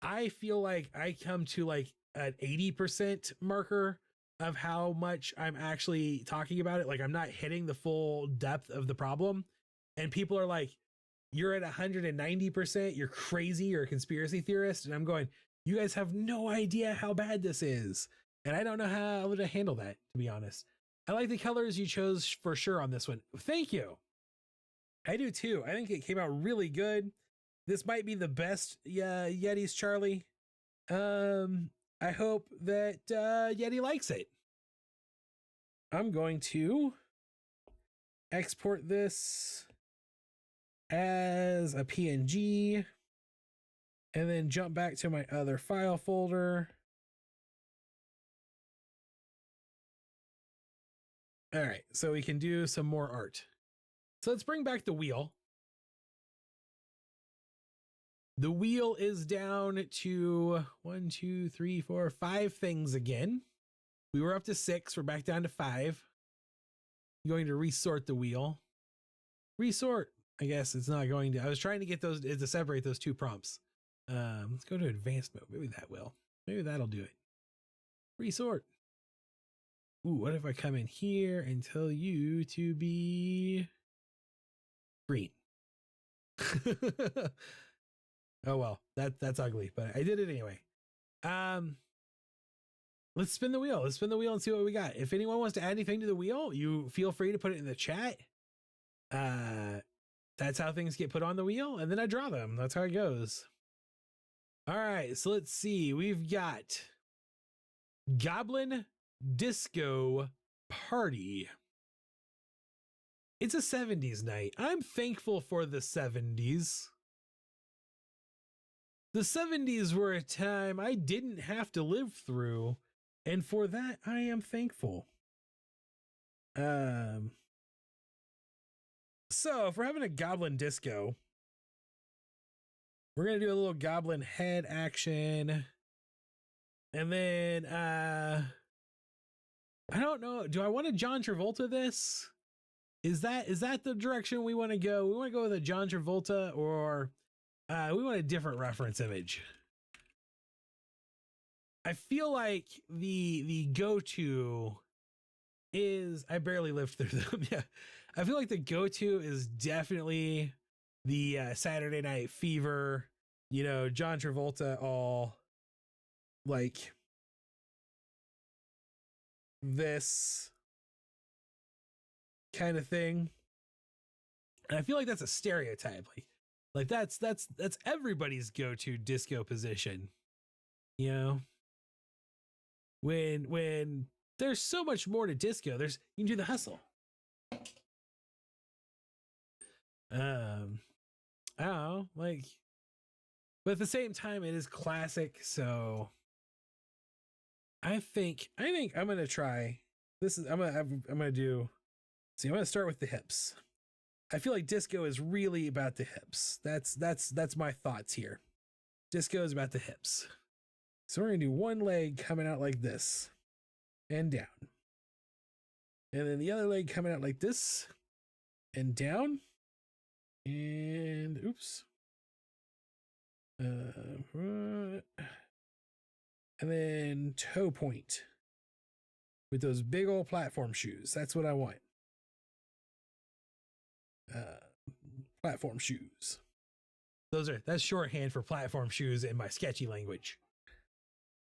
I feel like I come to like an 80% marker of how much I'm actually talking about it. Like, I'm not hitting the full depth of the problem, and people are like, you're at 190%, you're crazy, you're a conspiracy theorist. And I'm going, you guys have no idea how bad this is. And I don't know how to handle that, to be honest. I like the colors you chose for sure on this one. Thank you. I do too. I think it came out really good. This might be the best Yeti's Charlie. I hope that Yeti likes it. I'm going to export this as a PNG and then jump back to my other file folder. All right, so we can do some more art. So let's bring back the wheel. The wheel is down to 1, 2, 3, 4, 5 things again. We were up to 6. We're back down to 5. I'm going to resort the wheel. Resort. I guess it's not going to. I was trying to get those to separate those two prompts. Let's go to advanced mode. Maybe that will. Maybe that'll do it. Resort. Ooh, what if I come in here and tell you to be green? Oh well, that's ugly, but I did it anyway. Let's spin the wheel. Let's spin the wheel and see what we got. If anyone wants to add anything to the wheel, you feel free to put it in the chat. That's how things get put on the wheel, and then I draw them. That's how it goes. All right, so let's see. We've got Goblin Disco Party. It's a 70s night. I'm thankful for the 70s. The 70s were a time I didn't have to live through, and for that I am thankful. So if we're having a goblin disco, we're gonna do a little goblin head action. And then I don't know. Do I want to John Travolta this? Is that the direction we want to go? We want to go with a John Travolta, or we want a different reference image? I feel like the go-to is, I barely lived through them. Yeah. I feel like the go-to is definitely the Saturday Night Fever, you know, John Travolta, all like this kind of thing. And I feel like that's a stereotype. Like that's everybody's go-to disco position. You know? When there's so much more to disco, you can do the hustle. I don't know, like, but at the same time it is classic, so I think I'm gonna try this. I'm gonna do, see, I'm gonna start with the hips. I feel like disco is really about the hips. That's my thoughts here. Disco is about the hips. So we're gonna do one leg coming out like this and down. And then the other leg coming out like this and down. And oops. And then toe point with those big old platform shoes. That's what I want. Platform shoes. That's shorthand for platform shoes in my sketchy language.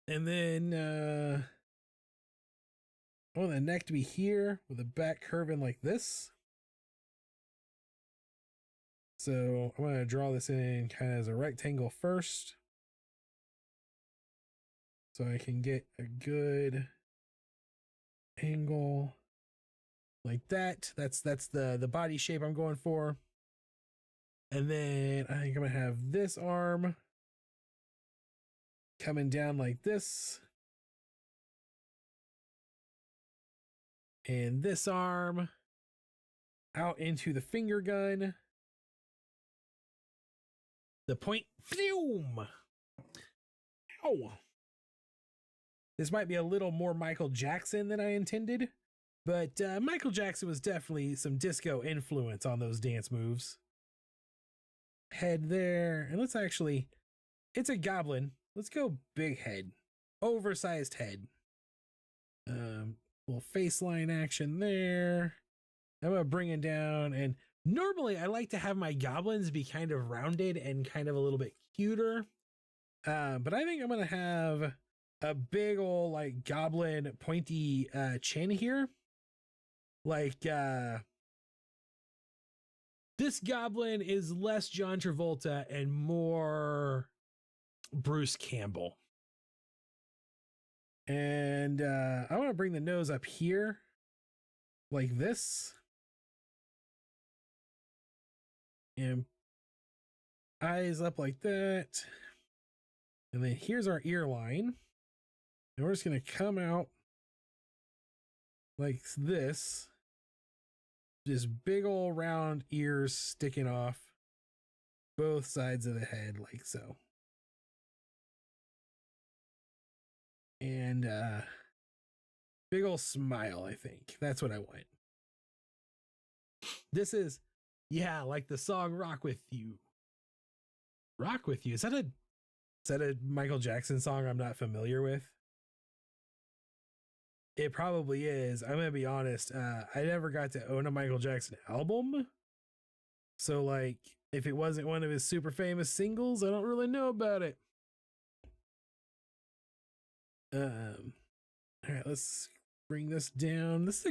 And then I want the neck to be here with the back curving like this. So I'm going to draw this in kind of as a rectangle first, so I can get a good angle like that. That's the body shape I'm going for. And then I think I'm going to have this arm coming down like this. And this arm out into the finger gun. The point, phew! Ow! This might be a little more Michael Jackson than I intended, but Michael Jackson was definitely some disco influence on those dance moves. Head there, and let's actually, it's a goblin. Let's go big head, oversized head. Little face line action there. I'm gonna bring it down, and normally I like to have my goblins be kind of rounded and kind of a little bit cuter. But I think I'm gonna have a big old like goblin pointy chin here. Like this goblin is less John Travolta and more Bruce Campbell. And I want to bring the nose up here like this. And eyes up like that. And then here's our ear line. And we're just going to come out like this. Just big old round ears sticking off both sides of the head like so. And big old smile, I think. That's what I want. This is, yeah, like the song Rock With You. Rock With You. Is that a Michael Jackson song I'm not familiar with? It probably is. I'm gonna be honest. I never got to own a Michael Jackson album. So like, if it wasn't one of his super famous singles, I don't really know about it. All right, let's bring this down. This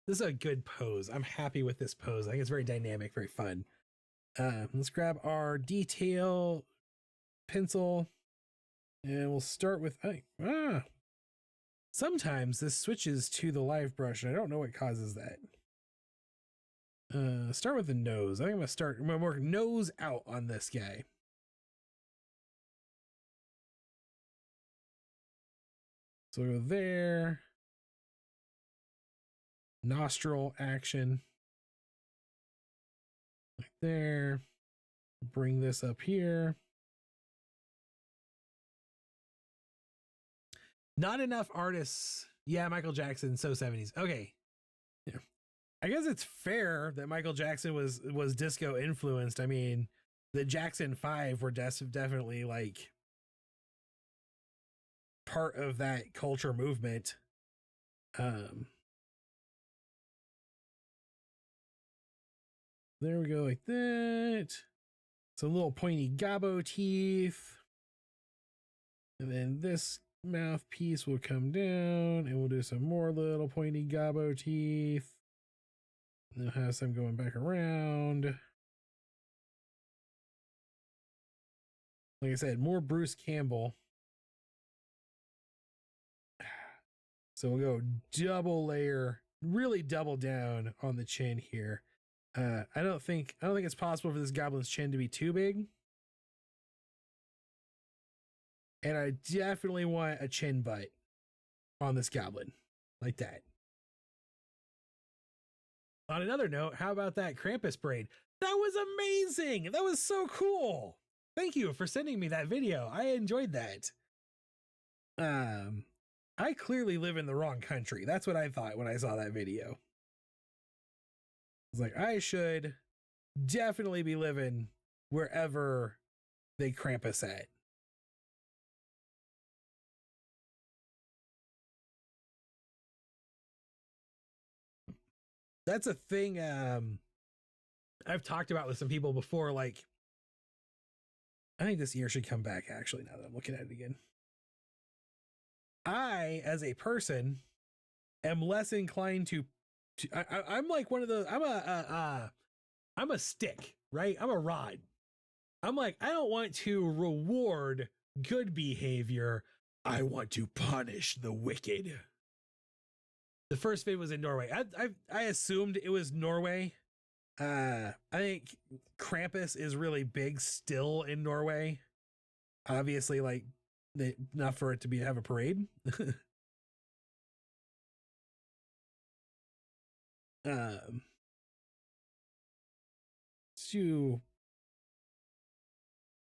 is a good pose. I'm happy with this pose. I think it's very dynamic, very fun. Let's grab our detail pencil, and we'll start with sometimes this switches to the live brush, and I don't know what causes that. Start with the nose. I think I'm gonna work nose out on this guy. So go there. Nostril action. Like there. Bring this up here. Not enough artists. Yeah, Michael Jackson, so 70s. Okay. Yeah. I guess it's fair that Michael Jackson was disco influenced. I mean, the Jackson 5 were definitely like part of that culture movement. There we go, like that. Some little pointy gobbo teeth. And then this mouthpiece will come down and we'll do some more little pointy gobbo teeth. And they'll have some going back around. Like I said, more Bruce Campbell. So we'll go double layer, really double down on the chin here. I don't think it's possible for this goblin's chin to be too big. And I definitely want a chin butt on this goblin, like that. On another note, how about that Krampus braid? That was amazing. That was so cool. Thank you for sending me that video. I enjoyed that. I clearly live in the wrong country. That's what I thought when I saw that video. I was like, I should definitely be living wherever they Krampus at. That's a thing I've talked about with some people before. Like, I think this ear should come back, actually, now that I'm looking at it again. I, as a person, am less inclined to I'm like one of those, I'm a stick, right? I'm a rod. I'm like, I don't want to reward good behavior. I want to punish the wicked. The first vid was in Norway. I assumed it was Norway. I think Krampus is really big still in Norway. Obviously, like, enough for it to have a parade.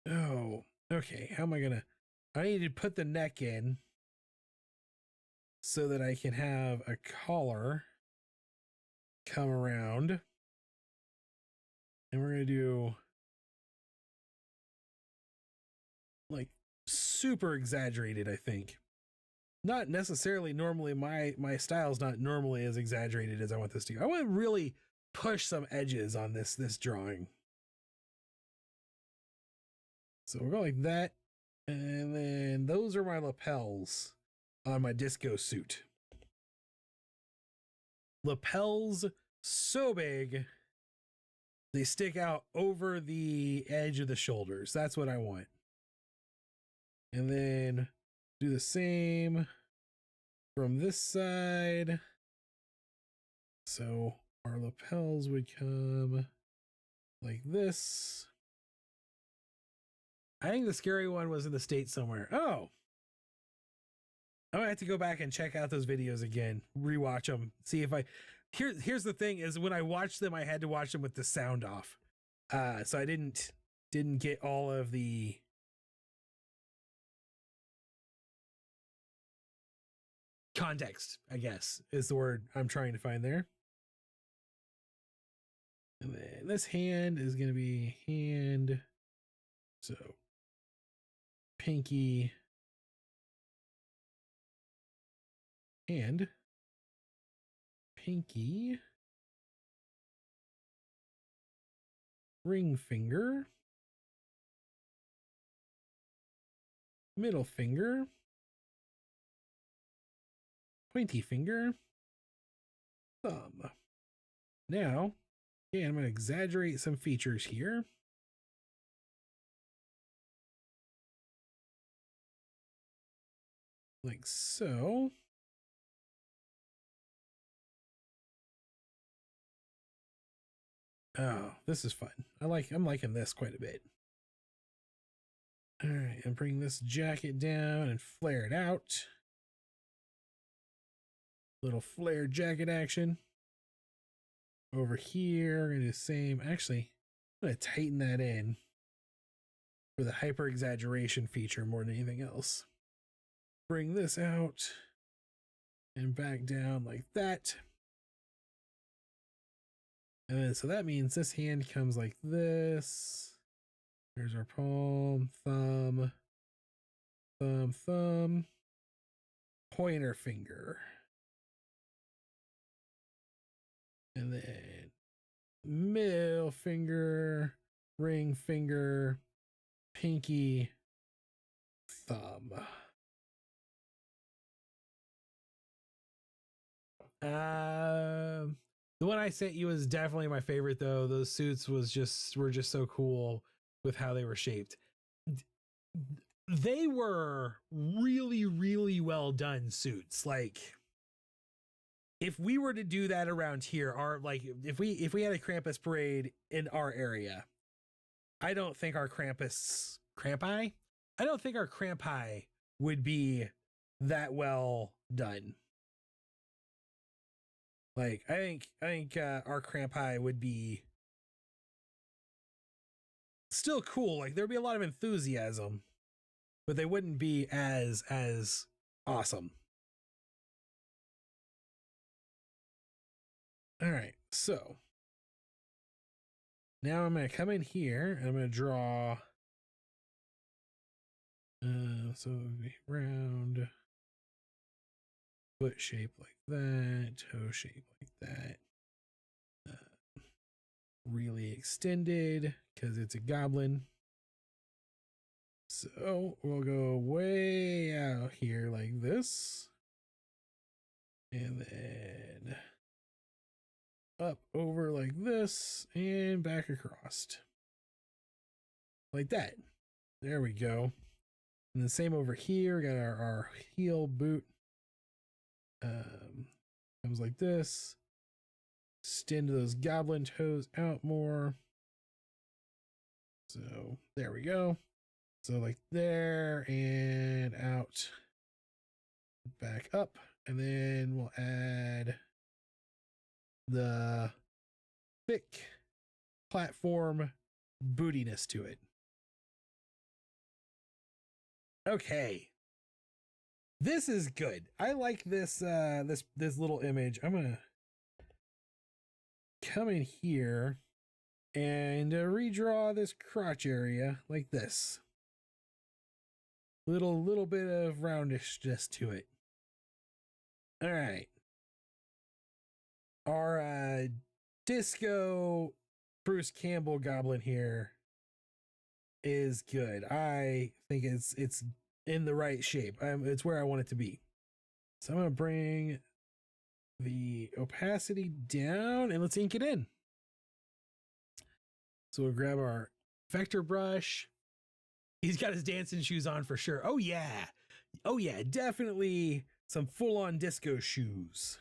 Oh, okay. How am I gonna? I need to put the neck in so that I can have a collar come around. And we're gonna do like super exaggerated, I think. Not necessarily normally, my style is not normally as exaggerated as I want this to go. I want to really push some edges on this drawing. So we'll go like that. And then those are my lapels on my disco suit. Lapels so big they stick out over the edge of the shoulders. That's what I want. And then do the same from this side. So our lapels would come like this. I think the scary one was in the States somewhere. Oh, I might have to go back and check out those videos again, rewatch them, see if I. Here's the thing: is when I watched them, I had to watch them with the sound off, so I didn't get all of the context, I guess, is the word I'm trying to find there. And then this hand is going to be hand. So pinky, hand, pinky, ring finger, middle finger, pointy finger, thumb. Now, okay, I'm going to exaggerate some features here. Like so. Oh, this is fun. I'm liking this quite a bit. All right, and bring this jacket down and flare it out. Little flare jacket action. Over here, we're gonna do the same. Actually, I'm going to tighten that in for the hyper exaggeration feature more than anything else. Bring this out and back down like that. And then, so that means this hand comes like this. There's our palm, thumb, thumb, thumb, pointer finger. And then middle finger, ring finger, pinky, thumb. The one I sent you was definitely my favorite though. Those suits were just so cool with how they were shaped. They were really, really well done suits. Like if we were to do that around here, if we had a Krampus parade in our area, I don't think our Krampi would be that well done. Like I think our Krampi would be still cool. Like there'd be a lot of enthusiasm, but they wouldn't be as awesome. All right, so now I'm going to come in here and I'm going to draw. So round, foot shape like that, toe shape like that. Really extended because it's a goblin. So we'll go way out here like this. And then up over like this and back across. Like that. There we go. And the same over here. We got our heel boot. Comes like this. Extend those goblin toes out more. So there we go. So like there and out. Back up. And then we'll add the thick platform bootiness to it. Okay. This is good. I like this this little image. I'm gonna come in here and redraw this crotch area like this. Little bit of roundishness to it. All right. Our disco Bruce Campbell goblin here is good. I think it's in the right shape. It's where I want it to be. So I'm going to bring the opacity down and let's ink it in. So we'll grab our vector brush. He's got his dancing shoes on for sure. Oh yeah. Oh yeah, definitely some full-on disco shoes.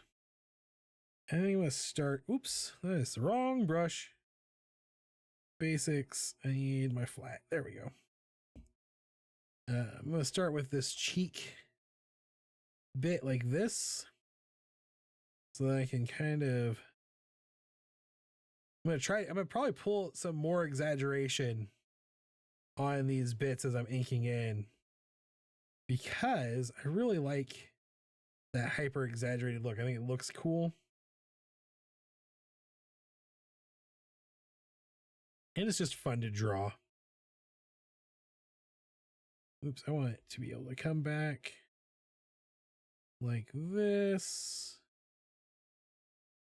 I think I'm going to start. Oops, that is the wrong brush. Basics. I need my flat. There we go. I'm going to start with this cheek bit like this. So that I can kind of. I'm going to probably pull some more exaggeration on these bits as I'm inking in. Because I really like that hyper exaggerated look. I think it looks cool. And it's just fun to draw. Oops, I want it to be able to come back like this.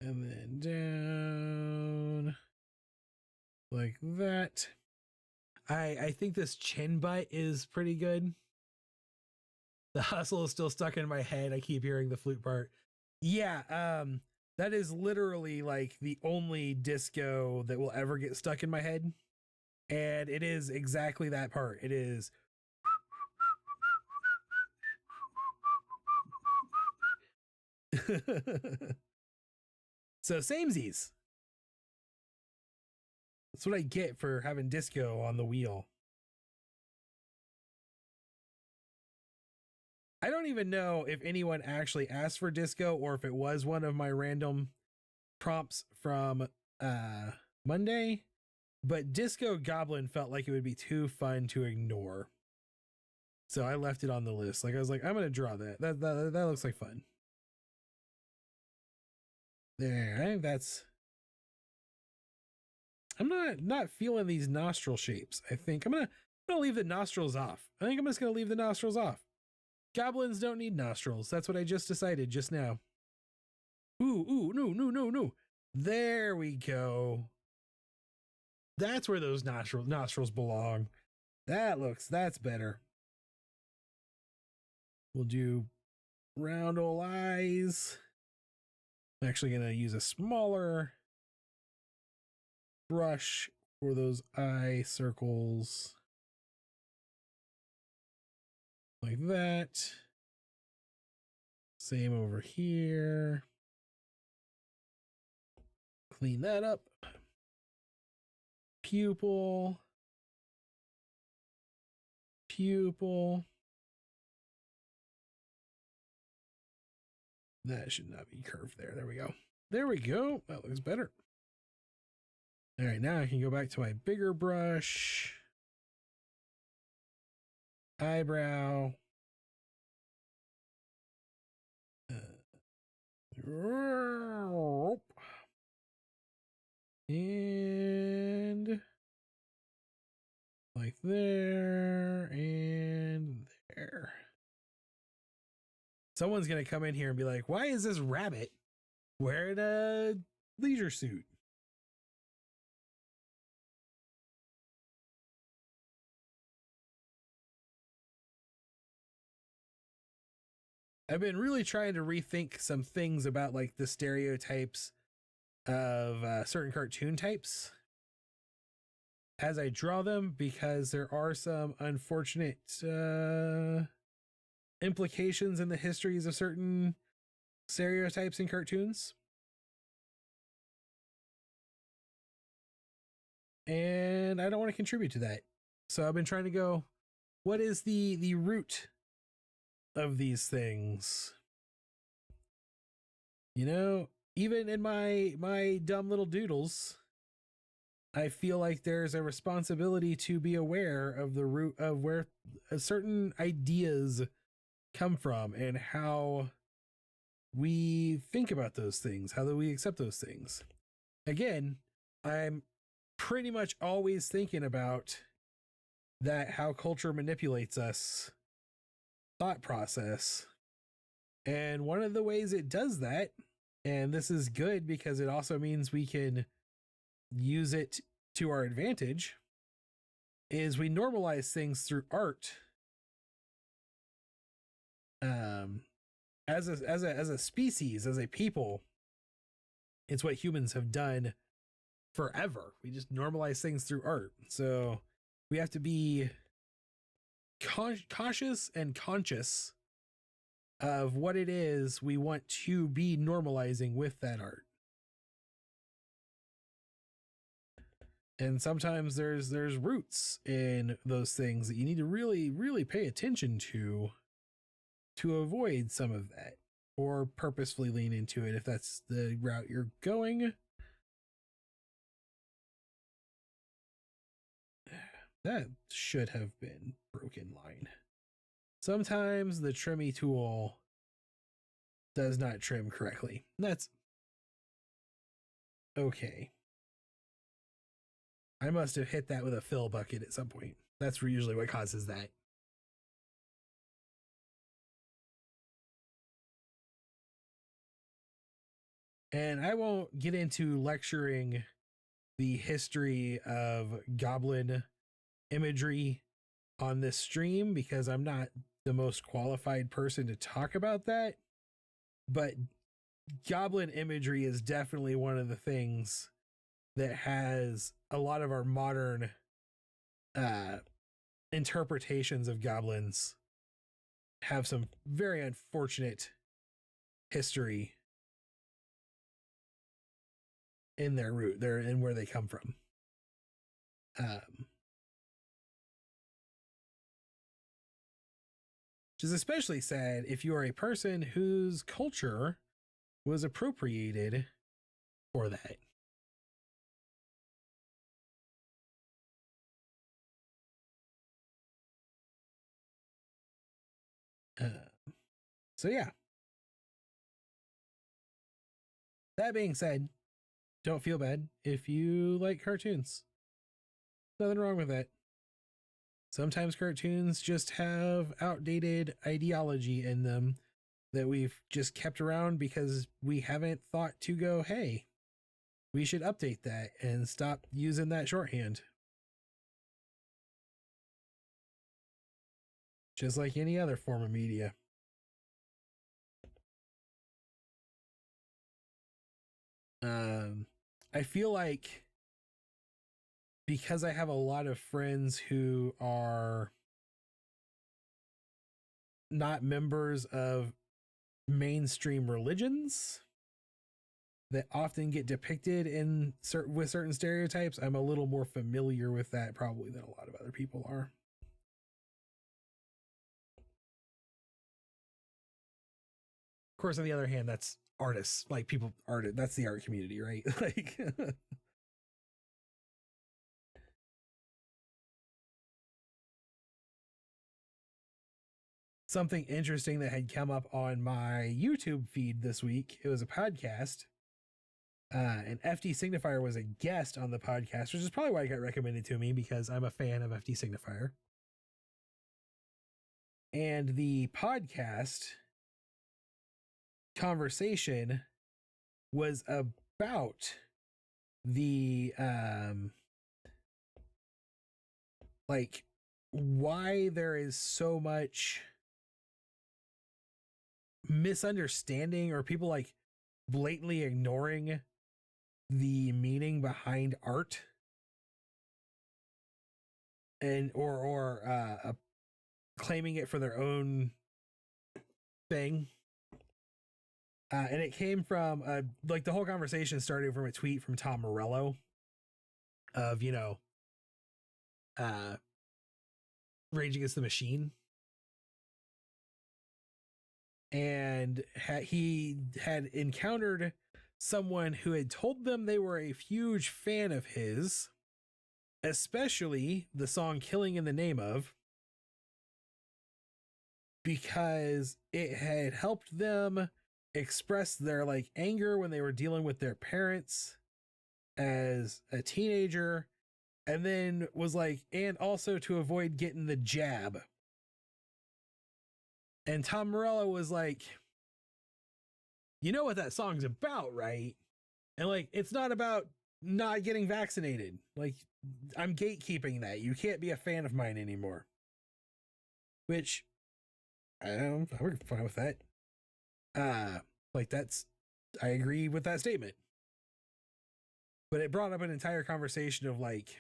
And then down like that. I think this chin butt is pretty good. The hustle is still stuck in my head. I keep hearing the flute part. Yeah, that is literally like the only disco that will ever get stuck in my head. And it is exactly that part. It is. So samesies. That's what I get for having disco on the wheel. I don't even know if anyone actually asked for disco or if it was one of my random prompts from Monday, but Disco Goblin felt like it would be too fun to ignore. So I left it on the list. Like I was like, I'm gonna draw that. That looks like fun. There, I think that's. I'm not feeling these nostril shapes. I think I'm gonna leave the nostrils off. I think I'm just gonna leave the nostrils off. Goblins don't need nostrils. That's what I just decided just now. Ooh, no. There we go. That's where those nostrils belong. That's better. We'll do round ol' eyes. I'm actually going to use a smaller brush for those eye circles. Like that. Same over here. Clean that up. Pupil. That should not be curved there. There we go. There we go. That looks better. All right, now I can go back to my bigger brush. Eyebrow. And like there and there. Someone's going to come in here and be like, why is this rabbit wearing a leisure suit? I've been really trying to rethink some things about like the stereotypes of certain cartoon types as I draw them, because there are some unfortunate implications in the histories of certain stereotypes in cartoons. And I don't want to contribute to that. So I've been trying to go, what is the root of these things? You know, even in my dumb little doodles, I feel like there's a responsibility to be aware of the root of where certain ideas come from and how we think about those things, how do we accept those things. Again, I'm pretty much always thinking about that, how culture manipulates us thought process. And one of the ways it does that, and this is good because it also means we can use it to our advantage, is we normalize things through art. As a species, as a people, it's what humans have done forever. We just normalize things through art. So we have to be cautious and conscious of what it is we want to be normalizing with that art. And sometimes there's roots in those things that you need to really pay attention to avoid some of that, or purposefully lean into it if that's the route you're going. That should have been broken line. Sometimes the trimmy tool does not trim correctly. That's okay. I must have hit that with a fill bucket at some point. That's usually what causes that. And I won't get into lecturing the history of goblin imagery on this stream because I'm not the most qualified person to talk about that. But goblin imagery is definitely one of the things that has a lot of our modern interpretations of goblins have some very unfortunate history in their root, there and where they come from. Which is especially sad if you are a person whose culture was appropriated for that. So yeah. That being said, don't feel bad if you like cartoons. Nothing wrong with that. Sometimes cartoons just have outdated ideology in them that we've just kept around because we haven't thought to go, hey, we should update that and stop using that shorthand. Just like any other form of media. I feel like because I have a lot of friends who are not members of mainstream religions that often get depicted in with certain stereotypes, I'm a little more familiar with that probably than a lot of other people are. Of course, on the other hand, that's artists, like people, that's the art community, right? Like, something interesting that had come up on my YouTube feed this week. It was a podcast, and FD Signifier was a guest on the podcast, which is probably why it got recommended to me because I'm a fan of FD Signifier. And the podcast conversation was about the like why there is so much misunderstanding or people like blatantly ignoring the meaning behind art and or claiming it for their own thing. And it came from like the whole conversation started from a tweet from Tom Morello of, you know, Rage Against the Machine. And he had encountered someone who had told them they were a huge fan of his, especially the song Killing in the Name of, because it had helped them express their like anger when they were dealing with their parents as a teenager, and then was like, and also to avoid getting the jab. And Tom Morello was like, you know what that song's about, right? And like, it's not about not getting vaccinated. Like, I'm gatekeeping that. You can't be a fan of mine anymore. Which, I'm fine with that. Like I agree with that statement. But it brought up an entire conversation of like,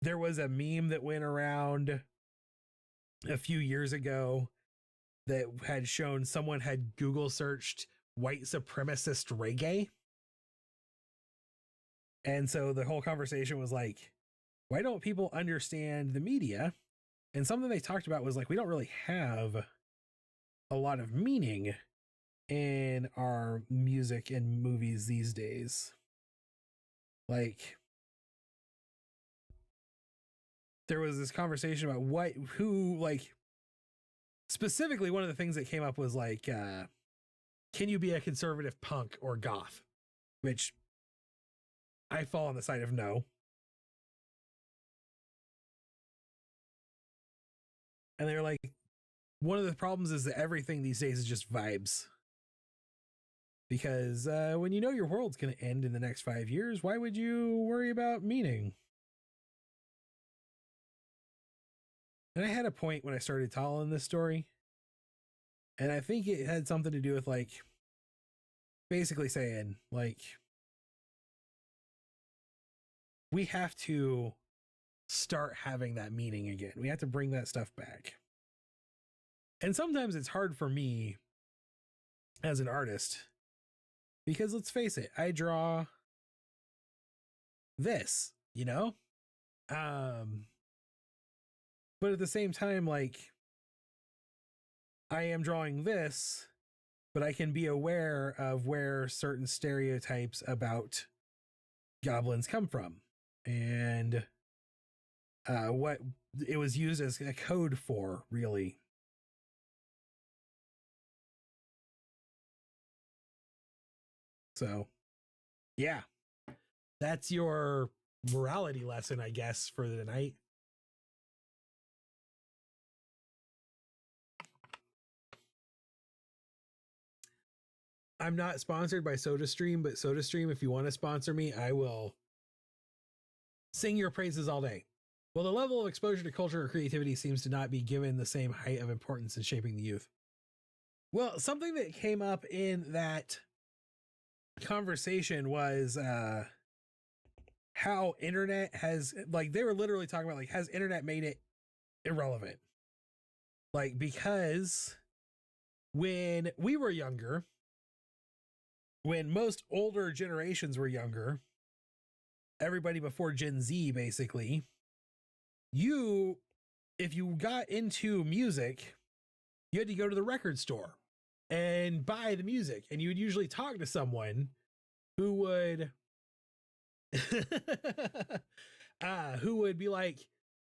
there was a meme that went around a few years ago that had shown someone had Google searched white supremacist reggae. And so the whole conversation was like, why don't people understand the media? And something they talked about was like, we don't really have a lot of meaning in our music and movies these days. Like, there was this conversation about who, like, specifically one of the things that came up was like, can you be a conservative punk or goth? Which I fall on the side of no. And they're like, one of the problems is that everything these days is just vibes. Because when you know your world's going to end in the next 5 years, why would you worry about meaning? And I had a point when I started telling this story. And I think it had something to do with like basically saying like, we have to start having that meaning again. We have to bring that stuff back. And sometimes it's hard for me as an artist because let's face it, I draw this, you know? But at the same time, like, I am drawing this, but I can be aware of where certain stereotypes about goblins come from. And what it was used as a code for, really. So, yeah, that's your morality lesson, I guess, for the night. I'm not sponsored by SodaStream, but SodaStream, if you want to sponsor me, I will sing your praises all day. Well, the level of exposure to culture or creativity seems to not be given the same height of importance in shaping the youth. Well, something that came up in that conversation was how internet has, like, they were literally talking about, like, has internet made it irrelevant? Like, because when we were younger, when most older generations were younger, everybody before Gen Z, basically, if you got into music, you had to go to the record store and buy the music, and you would usually talk to someone who would who would be like,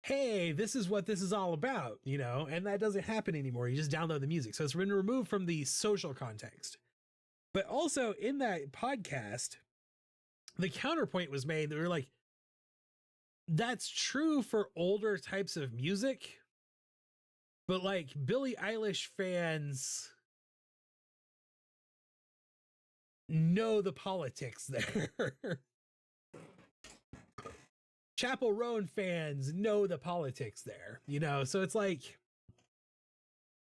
hey, this is what this is all about, you know. And that doesn't happen anymore. You just download the music, so it's been removed from the social context. But also in that podcast, the counterpoint was made that we're like, that's true for older types of music, but like Billie Eilish fans know the politics there. Chapel Roan fans know the politics there, you know? So it's like,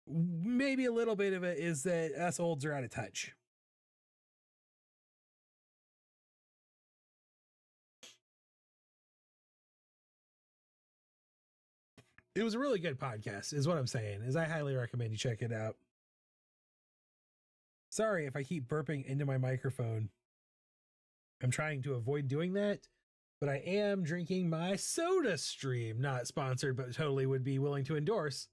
maybe a little bit of it is that us olds are out of touch. It was a really good podcast, is what I'm saying, is I highly recommend you check it out. Sorry if I keep burping into my microphone. I'm trying to avoid doing that, but I am drinking my SodaStream, not sponsored, but totally would be willing to endorse.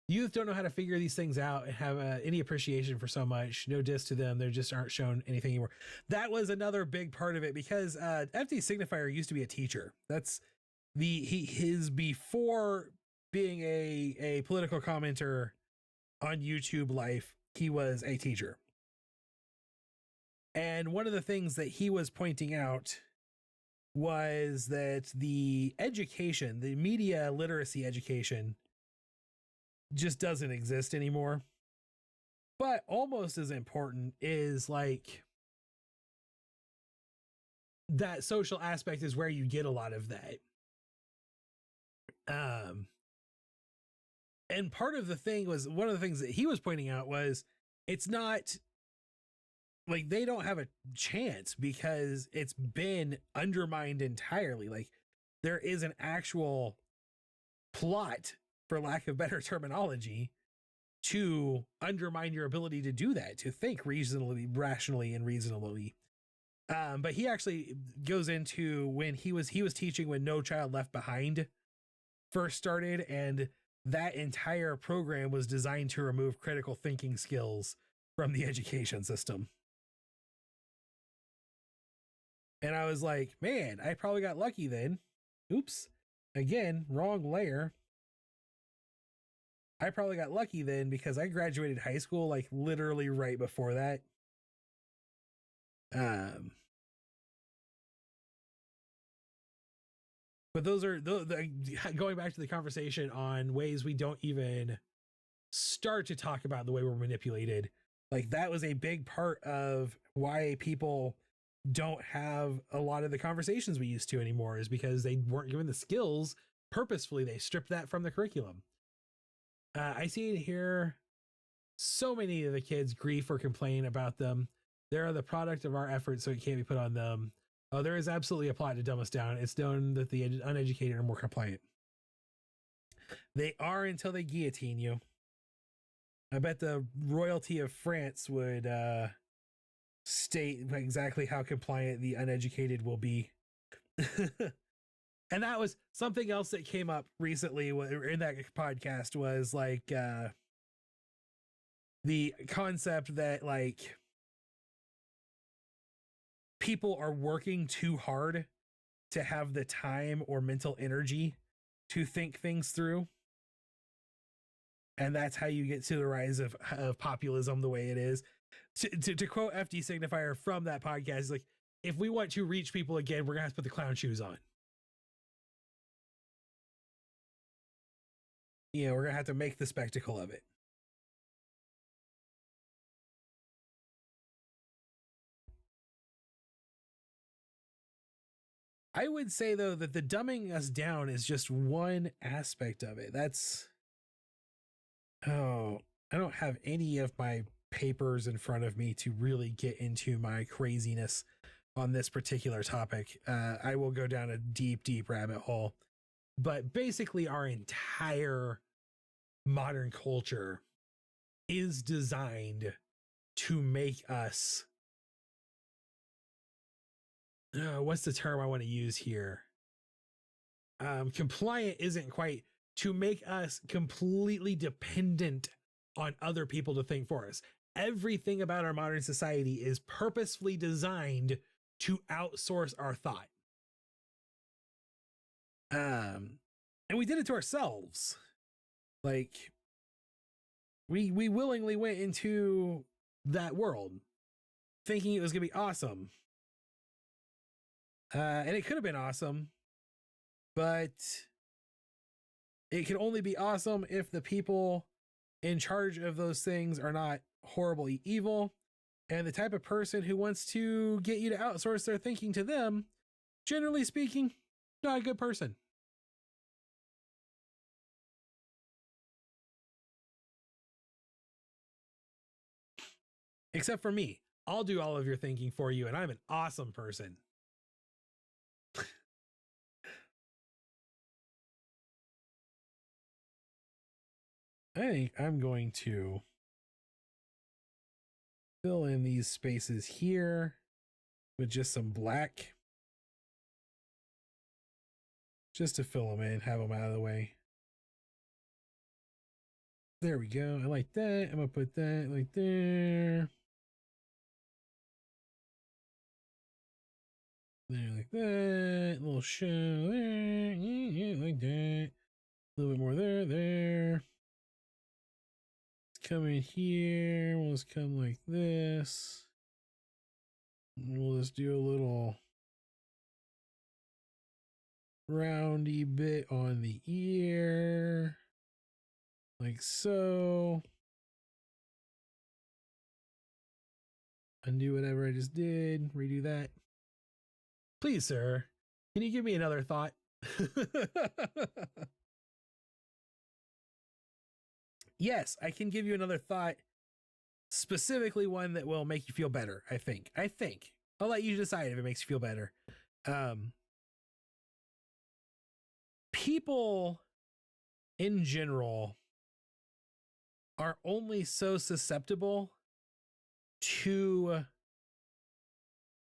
Youth don't know how to figure these things out and have any appreciation for so much. No diss to them. They just aren't shown anything anymore. That was another big part of it, because FD Signifier used to be a teacher. That's his before being a political commenter on YouTube life, he was a teacher. And one of the things that he was pointing out was that the education, the media literacy education, just doesn't exist anymore. But almost as important is like that social aspect is where you get a lot of that. And part of the thing was, one of the things that he was pointing out was, it's not like they don't have a chance because it's been undermined entirely. Like, there is an actual plot, for lack of better terminology, to undermine your ability to do that, to think reasonably, rationally, and reasonably. But he actually goes into when he was teaching when No Child Left Behind first started, and that entire program was designed to remove critical thinking skills from the education system. And I was like, man, I probably got lucky then. Oops. Again, wrong layer. I probably got lucky then, because I graduated high school like literally right before that. But those are going back to the conversation on ways we don't even start to talk about the way we're manipulated. Like, that was a big part of why people don't have a lot of the conversations we used to anymore, is because they weren't given the skills purposefully. They stripped that from the curriculum. I see it here. So many of the kids grieve or complain about them. They're the product of our efforts, so it can't be put on them. Oh, there is absolutely a plot to dumb us down. It's known that the uneducated are more compliant. They are, until they guillotine you. I bet the royalty of France would state exactly how compliant the uneducated will be. And that was something else that came up recently in that podcast, was like the concept that like people are working too hard to have the time or mental energy to think things through. And that's how you get to the rise of populism the way it is. To quote FD Signifier from that podcast, like, if we want to reach people again, we're gonna have to put the clown shoes on. You know, we're gonna have to make the spectacle of it. I would say, though, that the dumbing us down is just one aspect of it. That's, oh, I don't have any of my papers in front of me to really get into my craziness on this particular topic. I will go down a deep, deep rabbit hole. But basically, our entire modern culture is designed to make us, what's the term I want to use here? Compliant isn't quite, to make us completely dependent on other people to think for us. Everything about our modern society is purposefully designed to outsource our thought. And we did it to ourselves. Like, we willingly went into that world thinking it was gonna be awesome. And it could have been awesome, but it can only be awesome if the people in charge of those things are not horribly evil. And the type of person who wants to get you to outsource their thinking to them, generally speaking, not a good person. Except for me. I'll do all of your thinking for you, and I'm an awesome person. I think I'm going to fill in these spaces here with just some black. Just to fill them in, have them out of the way. There we go. I like that. I'm going to put that like there. There, like that. A little show there. Yeah, like that. A little bit more there, there. Let's come in here. We'll just come like this. We'll just do a little roundy bit on the ear. Like so. Undo whatever I just did. Redo that. Please, sir, can you give me another thought? Yes, I can give you another thought. Specifically one that will make you feel better, I think. I'll let you decide if it makes you feel better. People in general are only so susceptible to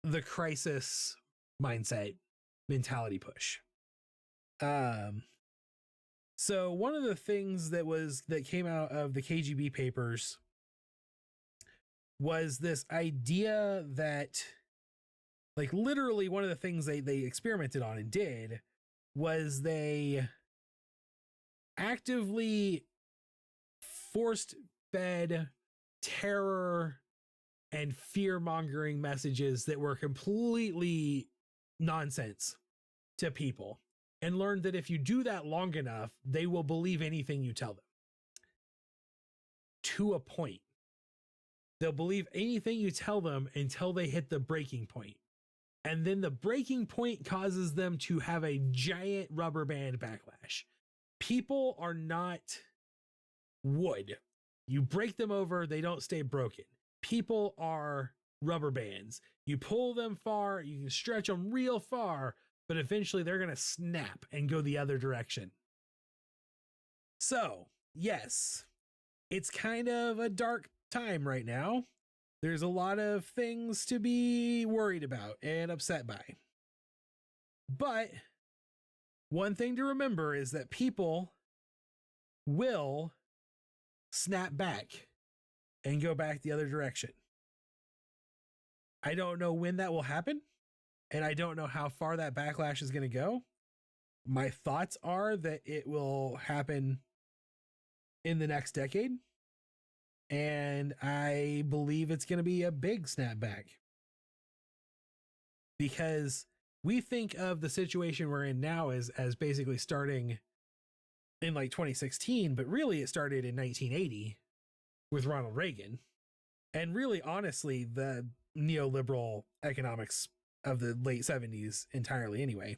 the crisis mindset mentality push. So one of the things that came out of the KGB papers was this idea that, like, literally one of the things they experimented on and did was they actively forced fed terror and fear-mongering messages that were completely nonsense to people, and learned that if you do that long enough, they will believe anything you tell them. To a point. They'll believe anything you tell them until they hit the breaking point. And then the breaking point causes them to have a giant rubber band backlash. People are not wood. You break them over, they don't stay broken. People are rubber bands. You pull them far, you can stretch them real far, but eventually they're going to snap and go the other direction. So, yes, it's kind of a dark time right now. There's a lot of things to be worried about and upset by. But one thing to remember is that people will snap back and go back the other direction. I don't know when that will happen. and I don't know how far that backlash is going to go. My thoughts are that it will happen in the next decade, and I believe it's going to be a big snapback, because we think of the situation we're in now as basically starting in like 2016, but really it started in 1980 with Ronald Reagan, and really honestly the neoliberal economics of the late 70s entirely anyway.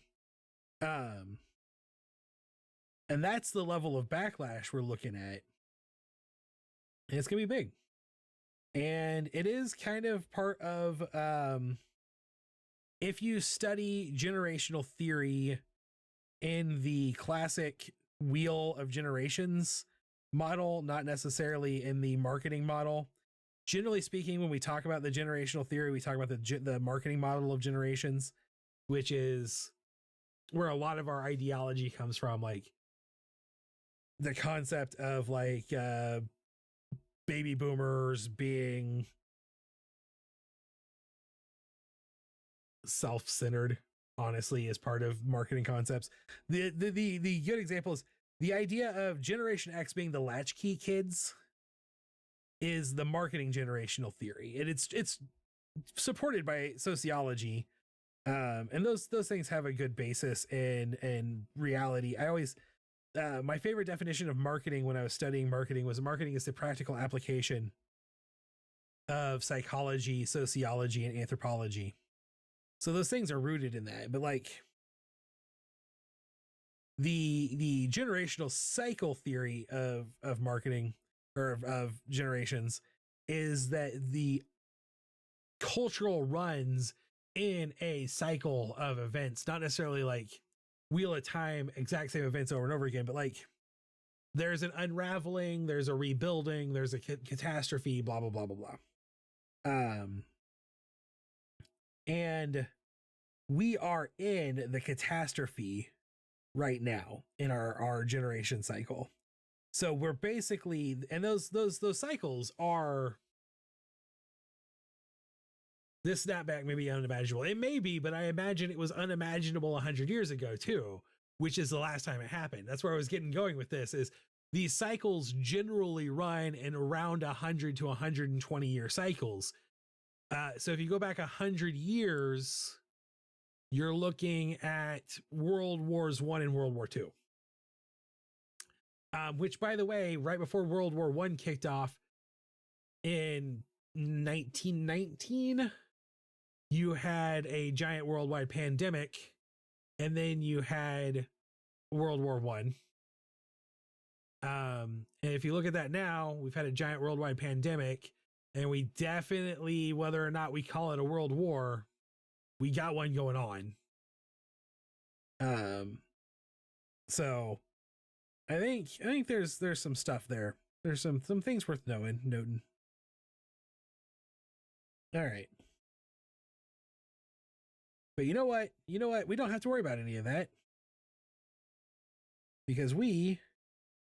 And that's the level of backlash we're looking at. And it's gonna be big. And it is kind of part of if you study generational theory in the classic wheel of generations model, not necessarily in the marketing model. Generally speaking, when we talk about the generational theory, we talk about the marketing model of generations, which is where a lot of our ideology comes from, like the concept of like baby boomers being self-centered, honestly, as part of marketing concepts. The good example is the idea of Generation X being the latchkey kids is the marketing generational theory, and it's supported by sociology, and those things have a good basis in reality. I always my favorite definition of marketing when I was studying marketing was marketing is the practical application of psychology, sociology, and anthropology. So those things are rooted in that. But like the generational cycle theory of marketing, or of generations, is that the cultural runs in a cycle of events, not necessarily like wheel of time, exact same events over and over again, but like there's an unraveling, there's a rebuilding, there's a catastrophe, blah, blah, blah, blah, blah. And we are in the catastrophe right now in our generation cycle. So we're basically, and those cycles are, this snapback may be unimaginable. It may be, but I imagine it was unimaginable 100 years ago too, which is the last time it happened. That's where I was going with this, is these cycles generally run in around 100 to 120 year cycles. So if you go back 100 years, you're looking at World Wars I and World War II. Which, by the way, right before World War I kicked off in 1919, you had a giant worldwide pandemic, and then you had World War I. And if you look at that now, we've had a giant worldwide pandemic, and we definitely, whether or not we call it a world war, we got one going on. So I think there's some stuff there. There's some things worth noting. All right. But you know what? We don't have to worry about any of that, because we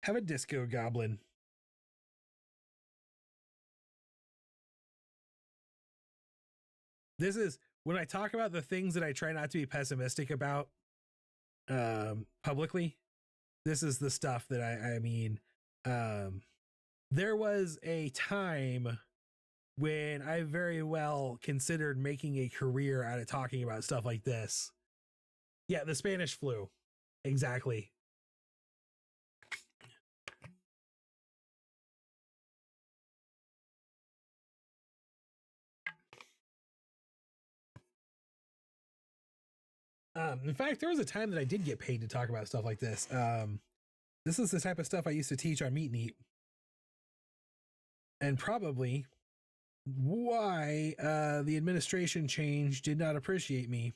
have a disco goblin. This is when I talk about the things that I try not to be pessimistic about publicly. This is the stuff that I mean. There was a time when I very well considered making a career out of talking about stuff like this. Yeah, the Spanish flu. Exactly. In fact, there was a time that I did get paid to talk about stuff like this. This is the type of stuff I used to teach on Meet and Eat. And probably why the administration change did not appreciate me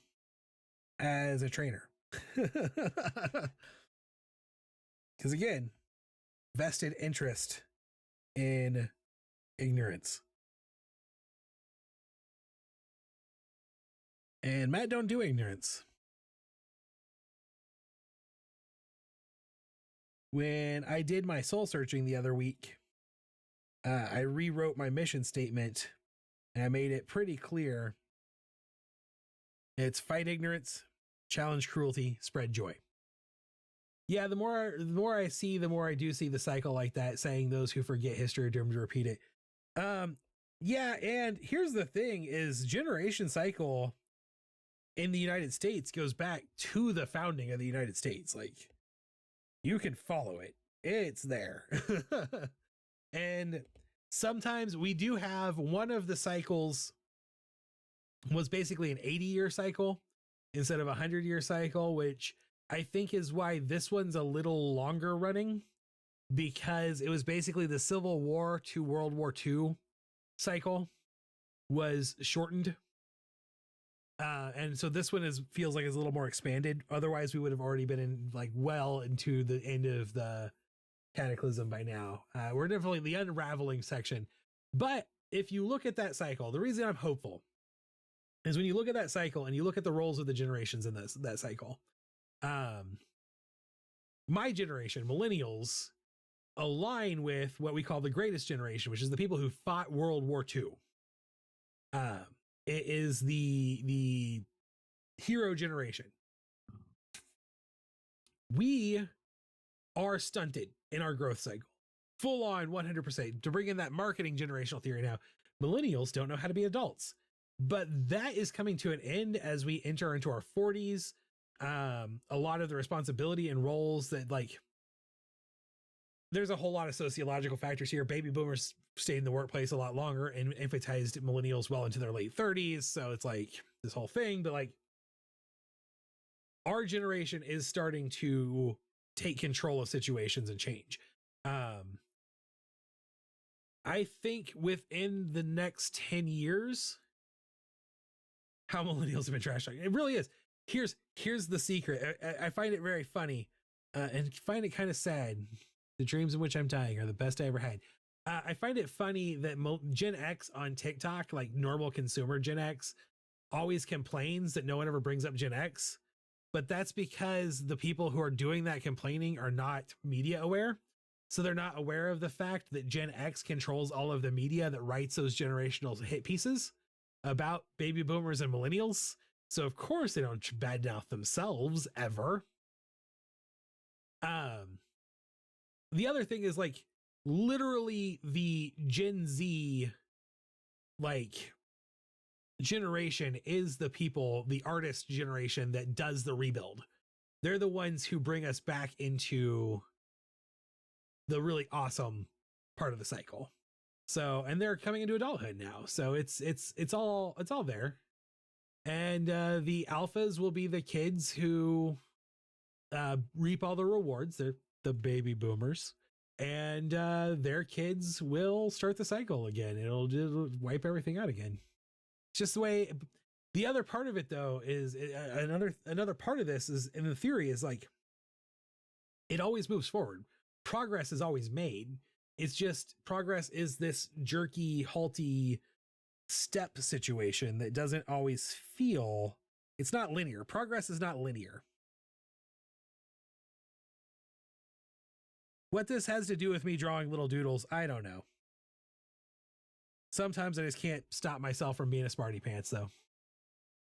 as a trainer. Because again, vested interest in ignorance. And Matt don't do ignorance. When I did my soul searching the other week, I rewrote my mission statement, and I made it pretty clear It's fight ignorance, challenge cruelty, spread joy. Yeah, the more I see, the more I do see the cycle like that, saying those who forget history are doomed to repeat it. Yeah, and here's the thing is generation cycle in the United States goes back to the founding of the United States. Like, you can follow it. It's there. And sometimes we do have one of the cycles was basically an 80-year cycle instead of a 100-year cycle, which I think is why this one's a little longer running, because it was basically the Civil War to World War II cycle was shortened. And so this one feels like it's a little more expanded. Otherwise, we would have already been in like well into the end of the cataclysm by now. We're definitely the unraveling section. But if you look at that cycle, the reason I'm hopeful is when you look at that cycle and you look at the roles of the generations in that cycle. My generation, millennials, align with what we call the greatest generation, which is the people who fought World War II. It is the hero generation. We are stunted in our growth cycle, full on 100%. To bring in that marketing generational theory now, millennials don't know how to be adults, but that is coming to an end as we enter into our 40s. A lot of the responsibility and roles that, like, there's a whole lot of sociological factors here. Baby boomers stayed in the workplace a lot longer and emphasized millennials well into their late 30s. So it's like this whole thing, but like our generation is starting to take control of situations and change. I think within the next 10 years, how millennials have been trash talking. It really is. Here's the secret. I find it very funny and find it kind of sad. The dreams in which I'm dying are the best I ever had. I find it funny that Gen X on TikTok, like normal consumer Gen X, always complains that no one ever brings up Gen X. But that's because the people who are doing that complaining are not media aware. So they're not aware of the fact that Gen X controls all of the media that writes those generational hit pieces about baby boomers and millennials. So of course they don't badmouth themselves ever. The other thing is, like, literally the Gen Z, like, generation is the people, the artist generation that does the rebuild. They're the ones who bring us back into the really awesome part of the cycle. So, and they're coming into adulthood now. So it's all there. And the alphas will be the kids who reap all the rewards. They're the baby boomers, and their kids will start the cycle again. It'll just wipe everything out again. It's just the way. The other part of it, though, is another part of this is, in the theory, is like it always moves forward. Progress is always made. It's just progress is this jerky, halty step situation that doesn't always feel. It's not linear. Progress is not linear. What this has to do with me drawing little doodles, I don't know. Sometimes I just can't stop myself from being a smarty pants, though.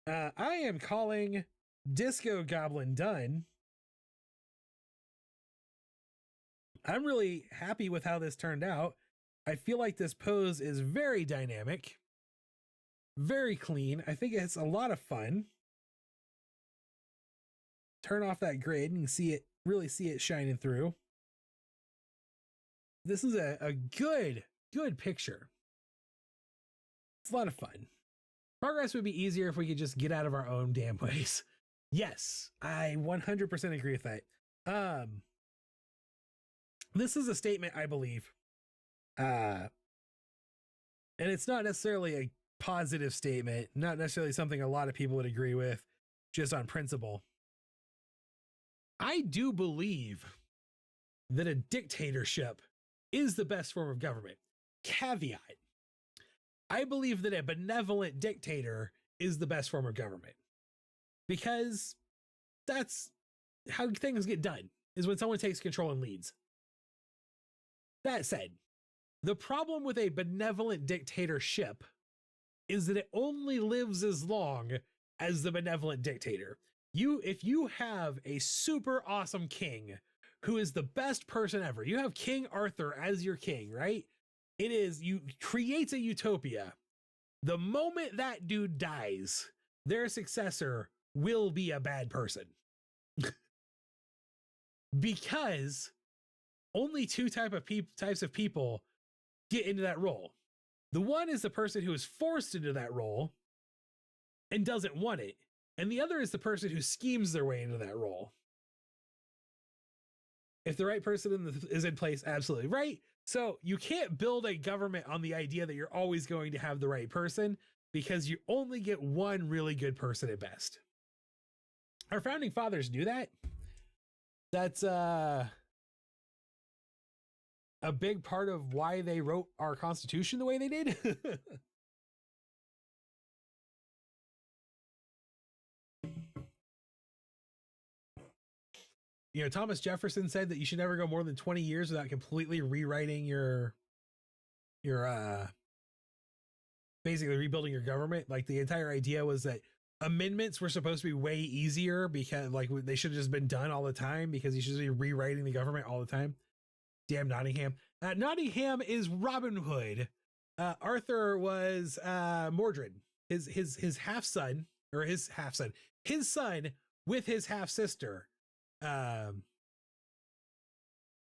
I am calling Disco Goblin done. I'm really happy with how this turned out. I feel like this pose is very dynamic, very clean. I think it's a lot of fun. Turn off that grid and see it, really see it shining through. This is a good picture. It's a lot of fun. Progress would be easier if we could just get out of our own damn ways. Yes, I 100% agree with that. This is a statement I believe. And it's not necessarily a positive statement, not necessarily something a lot of people would agree with just on principle. I do believe that a dictatorship is the best form of government. Caveat. I believe that a benevolent dictator is the best form of government, because that's how things get done, is when someone takes control and leads. That said, the problem with a benevolent dictatorship is that it only lives as long as the benevolent dictator. If you have a super awesome king who is the best person ever, you have King Arthur as your king, right? You creates a utopia. The moment that dude dies, their successor will be a bad person. Because only two types of people get into that role. The one is the person who is forced into that role and doesn't want it. And the other is the person who schemes their way into that role. If the right person is in place, absolutely right. So you can't build a government on the idea that you're always going to have the right person, because you only get one really good person at best. Our founding fathers knew that. That's a big part of why they wrote our Constitution the way they did. You know, Thomas Jefferson said that you should never go more than 20 years without completely rewriting your basically rebuilding your government. Like, the entire idea was that amendments were supposed to be way easier, because like they should have just been done all the time, because you should be rewriting the government all the time. Damn Nottingham. Nottingham is Robin Hood. Arthur was Mordred. His half son, or his son with his half sister,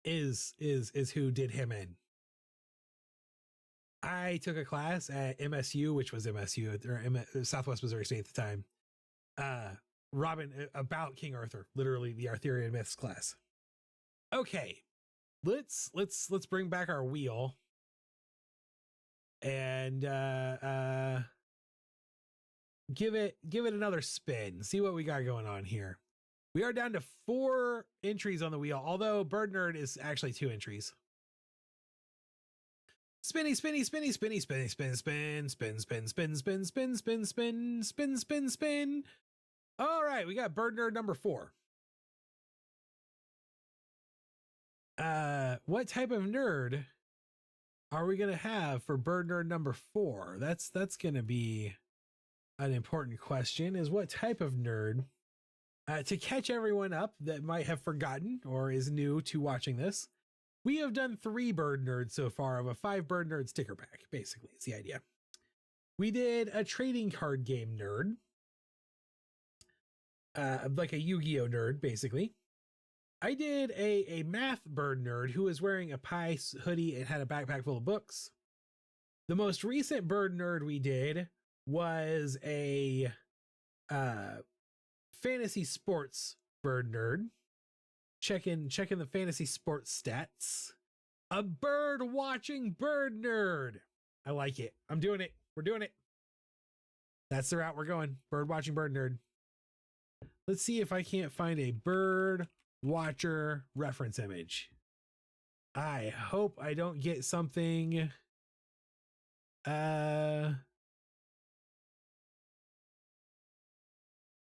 is who did him in. I took a class at MSU, which was MSU, or Southwest Missouri State at the time. About King Arthur, literally the Arthurian myths class. Okay, let's bring back our wheel and give it another spin. See what we got going on here. We are down to 4 entries on the wheel, although Bird Nerd is actually 2 entries. Spinny, spinny, spinny, spinny, spinny, spin, spin, spin, spin, spin, spin, spin, spin, spin, spin, spin, spin. All right, we got Bird Nerd number 4. What type of nerd are we gonna have for Bird Nerd number 4? That's gonna be an important question. Is what type of nerd? To catch everyone up that might have forgotten or is new to watching this, we have done 3 Bird Nerds so far of a 5 Bird Nerd sticker pack. Basically, it's the idea. We did a trading card game nerd, like a Yu-Gi-Oh nerd, basically. I did a math bird nerd who was wearing a pie hoodie and had a backpack full of books. The most recent bird nerd we did was a fantasy sports bird nerd. Checking the fantasy sports stats. A bird watching bird nerd. I like it. I'm doing it. We're doing it. That's the route we're going. Bird watching bird nerd. Let's see if I can't find a bird watcher reference image. I hope I don't get something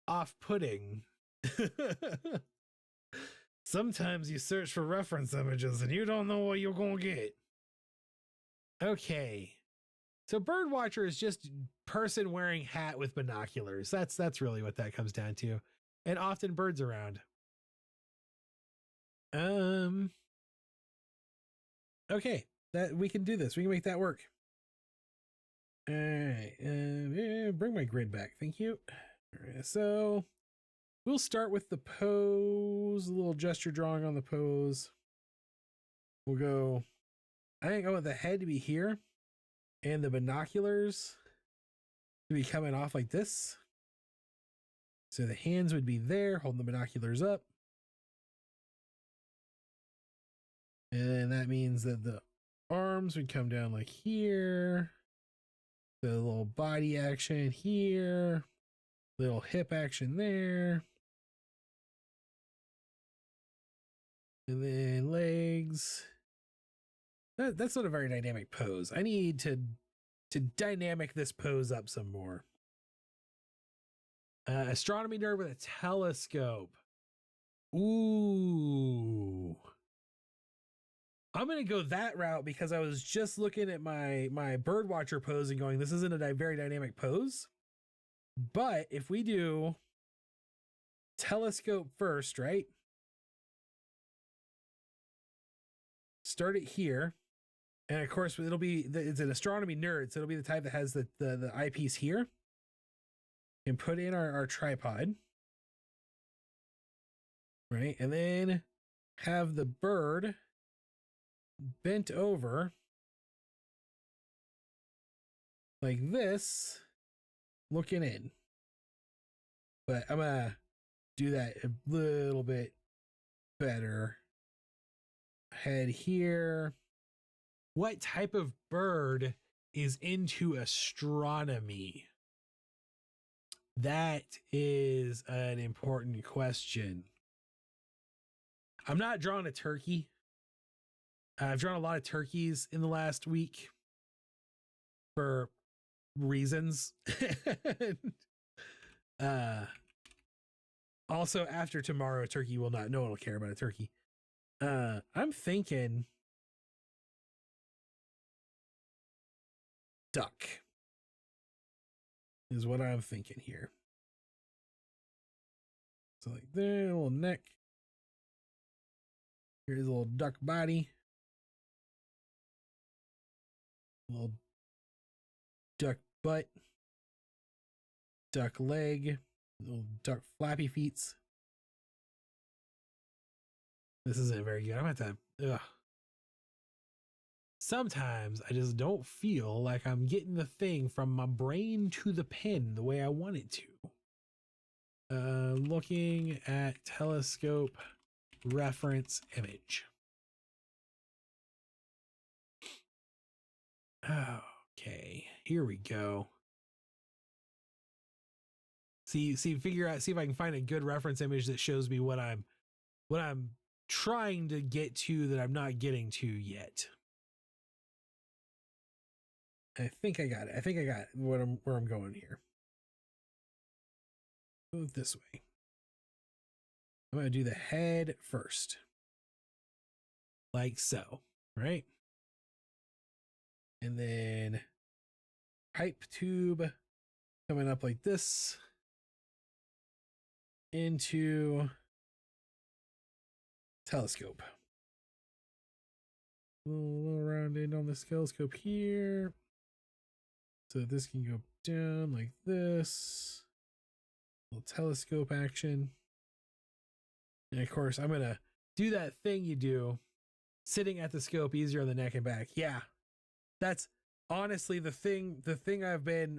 off-putting. Sometimes you search for reference images and you don't know what you're gonna get. Okay, so bird watcher is just person wearing hat with binoculars. That's really what that comes down to, and often birds around. Okay, that we can do this. We can make that work. All right, bring my grid back. Thank you. All right, so we'll start with the pose, a little gesture drawing on the pose. We'll go, I think I want the head to be here and the binoculars to be coming off like this. So the hands would be there, holding the binoculars up. And that means that the arms would come down like here. The little body action here. Little hip action there. And then legs. That's not a very dynamic pose. I need to dynamic this pose up some more. Astronomy nerd with a telescope. Ooh. I'm going to go that route because I was just looking at my birdwatcher pose and going, this isn't a very dynamic pose. But if we do telescope first, right? Start it here. And of course, it'll be, it's an astronomy nerd, so it'll be the type that has the eyepiece here. And put in our tripod. Right? And then have the bird bent over like this, looking in. But I'm gonna do that a little bit better. Head here. What type of bird is into astronomy? That is an important question. I'm not drawing a turkey. I've drawn a lot of turkeys in the last week for reasons. Also, after tomorrow, a turkey will not, no one will care about a turkey. I'm thinking duck is what I'm thinking here. So like there, a little neck. Here's a little duck body. Little duck butt. Duck leg. Little duck flappy feet. This isn't very good. I'm gonna have to, ugh. Sometimes I just don't feel like I'm getting the thing from my brain to the pen the way I want it to. Looking at telescope reference image. Okay, here we go. See if I can find a good reference image that shows me what I'm trying to get to that I'm not getting to yet. I think I got it. I think I got where I'm going here. Go this way. I'm going to do the head first. Like so, right? And then pipe tube coming up like this into telescope. A little rounded on this telescope here. So this can go down like this. Little telescope action. And of course, I'm going to do that thing you do, sitting at the scope easier on the neck and back. Yeah, that's honestly the thing I've been,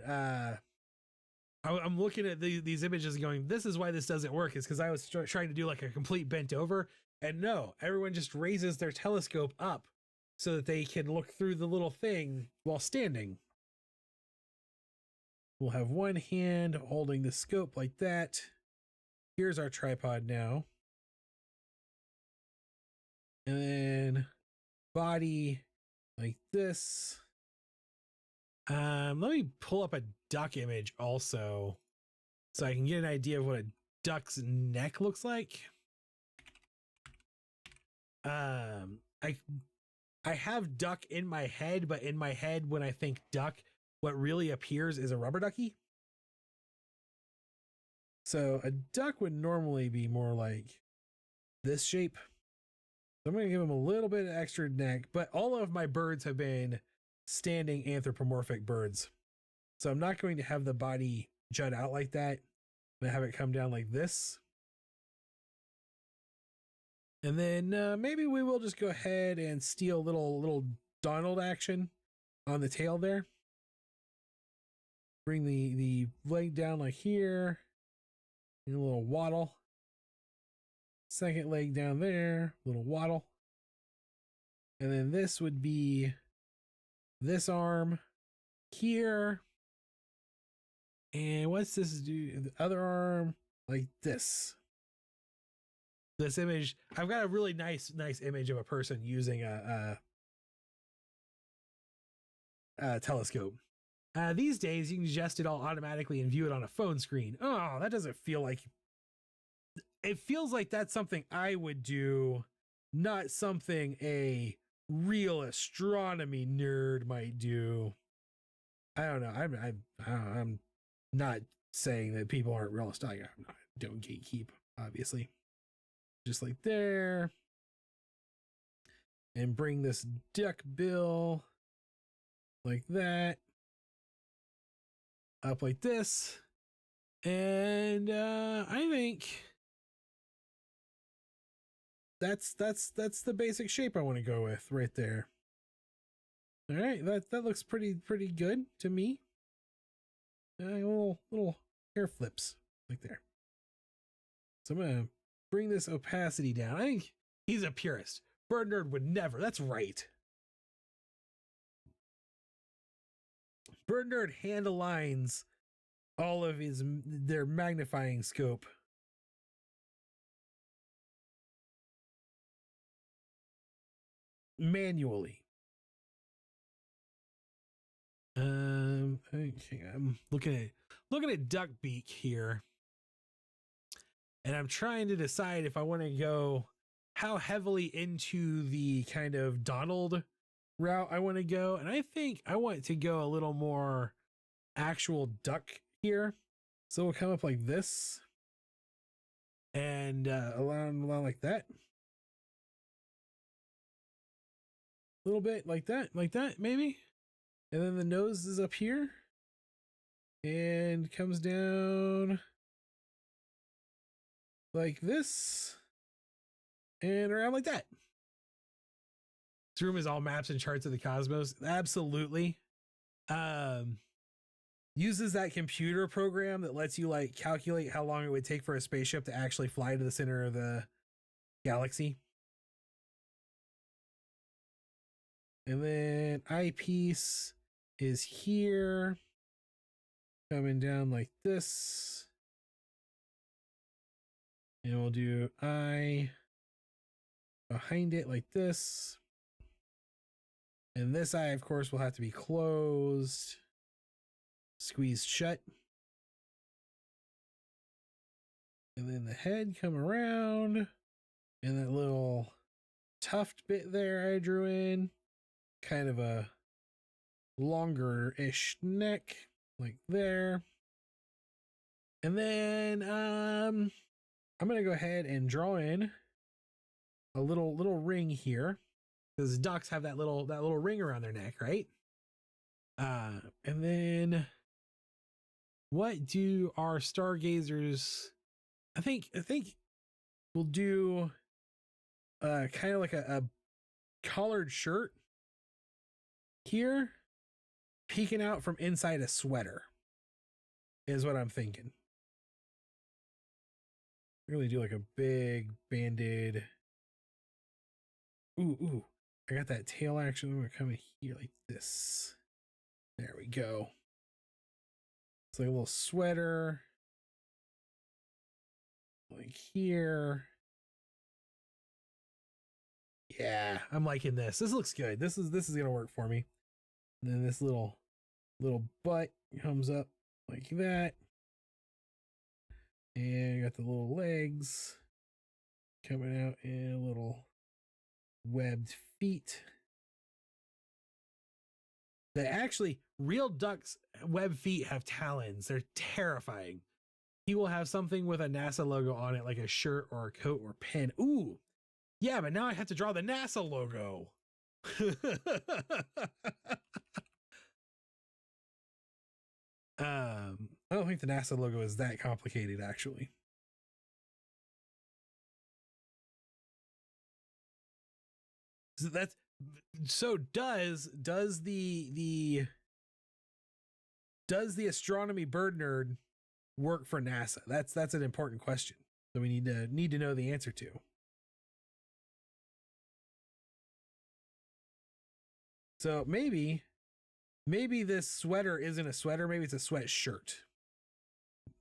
I'm looking at these images and going, this is why this doesn't work, is because I was trying to do like a complete bent over. And no, everyone just raises their telescope up so that they can look through the little thing while standing. We'll have one hand holding the scope like that. Here's our tripod now. And then body like this. Let me pull up a duck image also so I can get an idea of what a duck's neck looks like. I have duck in my head, but in my head when I think duck, what really appears is a rubber ducky. So a duck would normally be more like this shape. So I'm going to give him a little bit of extra neck, but all of my birds have been standing anthropomorphic birds. So I'm not going to have the body jut out like that. I'm going to have it come down like this. And then maybe we will just go ahead and steal little Donald action on the tail there. Bring the leg down like here. And a little waddle. Second leg down there, little waddle. And then this would be this arm here. And what's this do? The other arm like this. This image, I've got a really nice image of a person using a telescope. These days, you can adjust it all automatically and view it on a phone screen. Oh, that doesn't feel like... It feels like that's something I would do, not something a real astronomy nerd might do. I don't know. I'm not saying that people aren't real styling. I'm not doing gatekeep, obviously. Just like there. And bring this duck bill like that up like this. And I think that's the basic shape I want to go with right there. All right, that looks pretty good to me. Little hair flips like there. So I'm gonna bring this opacity down. I think he's a purist. Bird Nerd would never. That's right. Bird Nerd hand aligns all of their magnifying scope. Manually. Okay, I'm looking at Duck Beak here, and I'm trying to decide if I want to go how heavily into the kind of Donald route I want to go, and I think I want to go a little more actual duck here. So we'll come up like this, and along like that, a little bit like that maybe. And then the nose is up here and comes down like this and around like that. This room is all maps and charts of the cosmos. Absolutely. Uses that computer program that lets you like calculate how long it would take for a spaceship to actually fly to the center of the galaxy. And then eyepiece is here, coming down like this. And we'll do eye behind it like this. And this eye, of course, will have to be closed, squeezed shut. And then the head come around, and that little tuft bit there I drew in, kind of a longer-ish neck like there. And then I'm gonna go ahead and draw in a little ring here, because ducks have that little ring around their neck, right? And then what do our stargazers? I think we'll do kind of like a collared shirt here, peeking out from inside a sweater is what I'm thinking. Really do like a big banded. Ooh, I got that tail action. I'm gonna come in here like this. There we go. It's like a little sweater. Like here. Yeah, I'm liking this. This looks good. This is gonna work for me. And then this little butt comes up like that. And you got the little legs coming out and little webbed feet. They actually, real ducks' web feet have talons. They're terrifying. He will have something with a NASA logo on it, like a shirt or a coat or pen. Ooh, yeah, but now I have to draw the NASA logo. I don't think the NASA logo is that complicated, actually. So does the astronomy bird nerd work for NASA? That's an important question that we need to know the answer to. So maybe this sweater isn't a sweater, maybe it's a sweatshirt.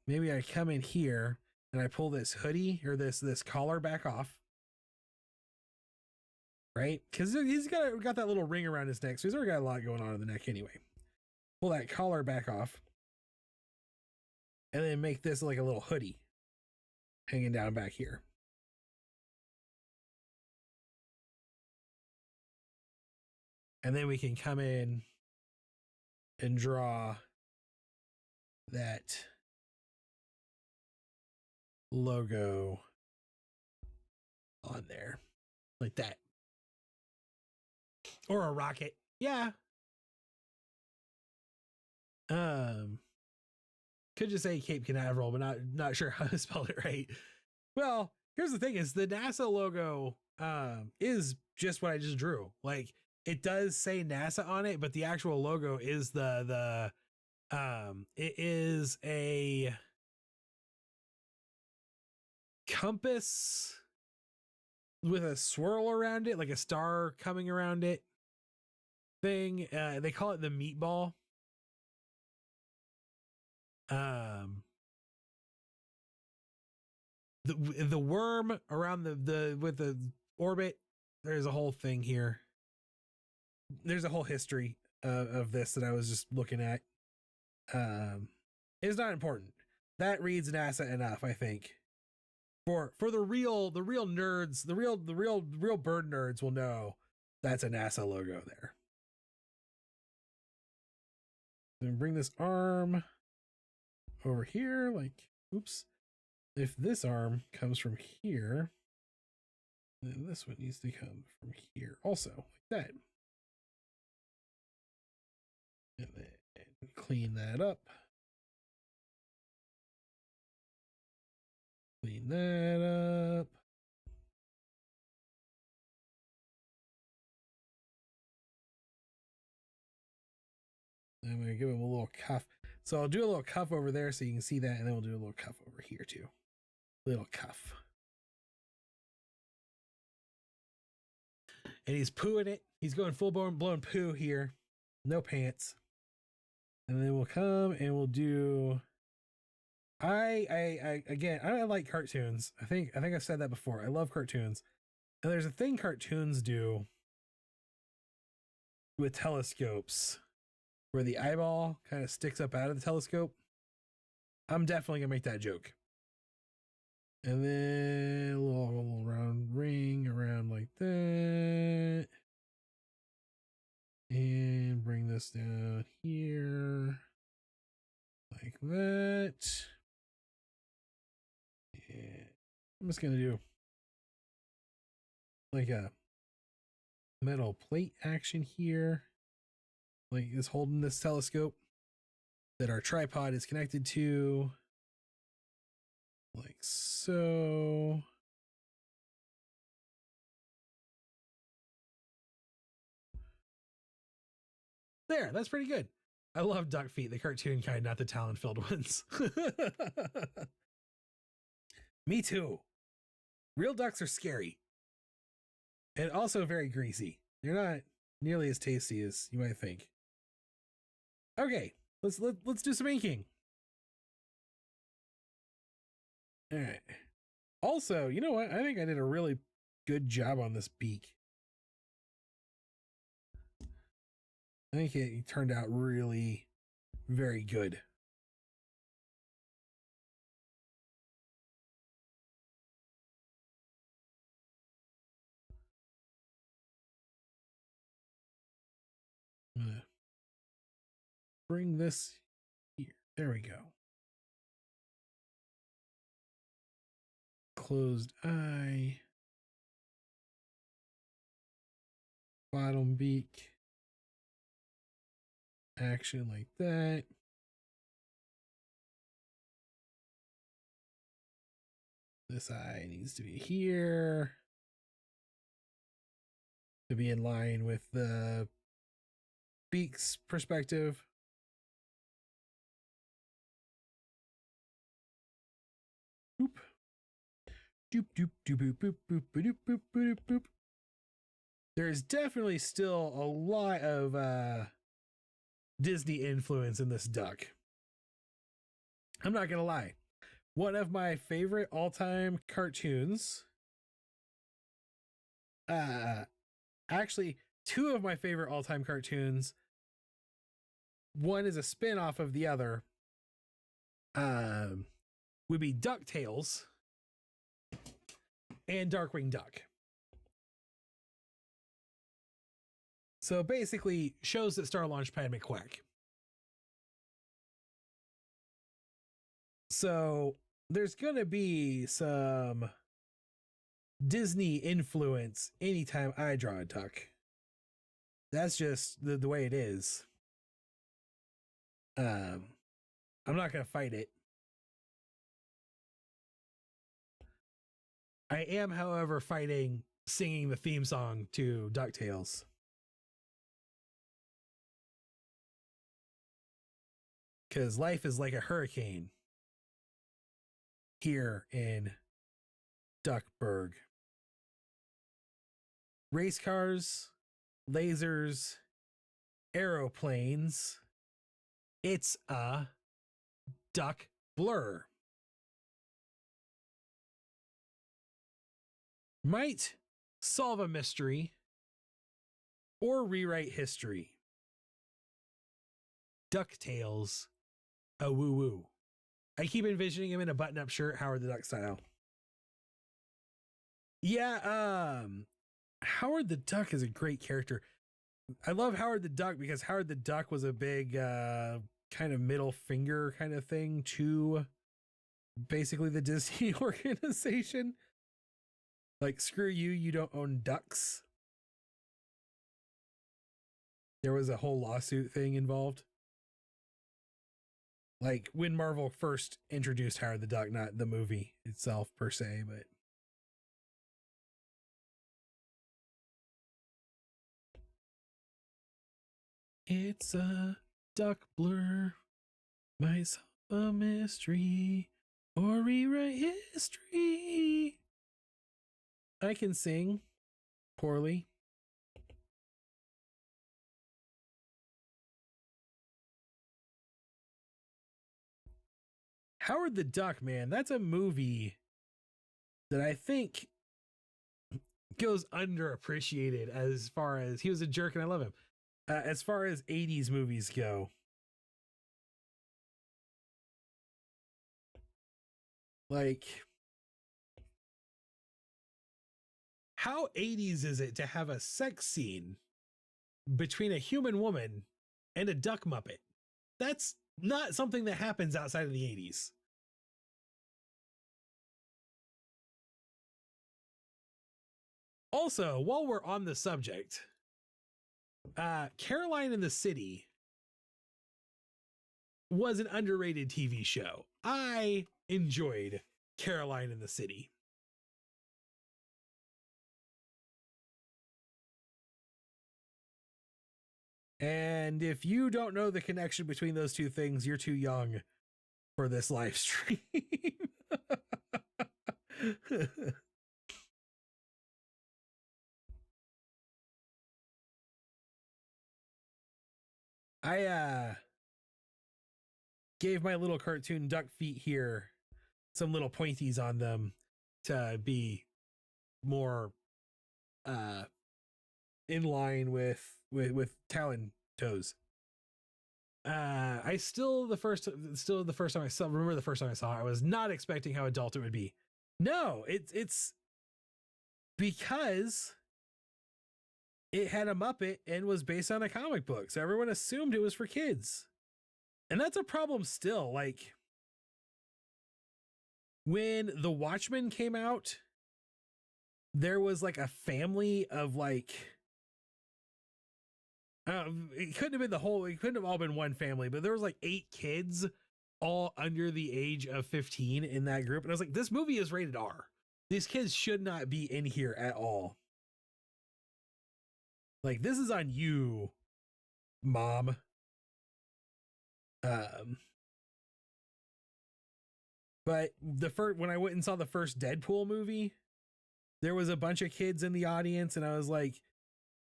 Maybe I come in here and I pull this hoodie or this collar back off. Right? Because he's got that little ring around his neck, so he's already got a lot going on in the neck anyway. Pull that collar back off. And then make this like a little hoodie hanging down back here. And then we can come in and draw that logo on there like that. Or a rocket. Yeah. Could just say Cape Canaveral, but not sure how to spell it right. Well, here's the thing is the NASA logo is just what I just drew. Like it does say NASA on it, but the actual logo is it is a compass with a swirl around it, like a star coming around it thing. They call it the meatball. The worm around the with the orbit. There's a whole thing here. There's a whole history of this that I was just looking at. It's not important. That reads NASA enough, I think. For the real nerds, the real bird nerds will know that's a NASA logo there. Then bring this arm over here, like, oops. If this arm comes from here, then this one needs to come from here also, like that. And then clean that up. Clean that up. I'm going to give him a little cuff. So I'll do a little cuff over there so you can see that, and then we'll do a little cuff over here too. Little cuff. And he's pooing it. He's going full blown poo here. No pants. And then we'll come and we'll do. Again, I like cartoons. I think I've said that before. I love cartoons. And there's a thing cartoons do with telescopes where the eyeball kind of sticks up out of the telescope. I'm definitely gonna make that joke. And then a little round ring around like that. And bring this down here like that. And I'm just going to do like a metal plate action here. Like it's holding this telescope that our tripod is connected to. Like so. There, that's pretty good. I love duck feet, the cartoon kind, not the talent-filled ones. Me too. Real ducks are scary. And also very greasy. They're not nearly as tasty as you might think. Okay, let's do some inking. All right. Also, you know what? I think I did a really good job on this beak. I think it turned out really very good. I'm gonna bring this here. There we go. Closed eye. Bottom beak. Action like that. This eye needs to be here to be in line with the beak's perspective. Boop. Doop doop doop boop boop boop boop boop boop boop. There's definitely still a lot of Disney influence in this duck. I'm not gonna lie. One of my favorite all-time cartoons. Actually, two of my favorite all-time cartoons. One is a spin-off of the other. Would be DuckTales and Darkwing Duck. So basically, shows that star Launchpad McQuack. So there's gonna be some Disney influence anytime I draw a duck. That's just the way it is. I'm not gonna fight it. I am, however, fighting singing the theme song to DuckTales. Because life is like a hurricane here in Duckburg. Race cars, lasers, aeroplanes. It's a duck blur. Might solve a mystery or rewrite history. DuckTales, a woo woo. I keep envisioning him in a button-up shirt, Howard the Duck style. Yeah, Howard the Duck is a great character. I love Howard the Duck because Howard the Duck was a big kind of middle finger kind of thing to basically the Disney organization. Like, screw you, you don't own ducks. There was a whole lawsuit thing involved. Like, when Marvel first introduced Howard the Duck, not the movie itself per se, but it's a duck blur, might solve a mystery or rewrite history. I can sing poorly. Howard the Duck, man, that's a movie that I think goes underappreciated as far as he was a jerk and I love him. As far as 80s movies go. Like, how 80s is it to have a sex scene between a human woman and a duck muppet? That's not something that happens outside of the 80s. Also, while we're on the subject, Caroline in the City was an underrated TV show. I enjoyed Caroline in the City. And if you don't know the connection between those two things, you're too young for this live stream. I gave my little cartoon duck feet here some little pointies on them to be more in line with talon toes. I still the first time I saw, remember the first time I saw it, I was not expecting how adult it would be. No, it's because it had a Muppet and was based on a comic book, so everyone assumed it was for kids. And that's a problem still. Like, when The Watchmen came out, there was like a family of like, it couldn't have been it couldn't have all been one family, but there was like 8 kids all under the age of 15 in that group. And I was like, this movie is rated R. These kids should not be in here at all. Like, this is on you, mom. But when I went and saw the first Deadpool movie, there was a bunch of kids in the audience, and I was like,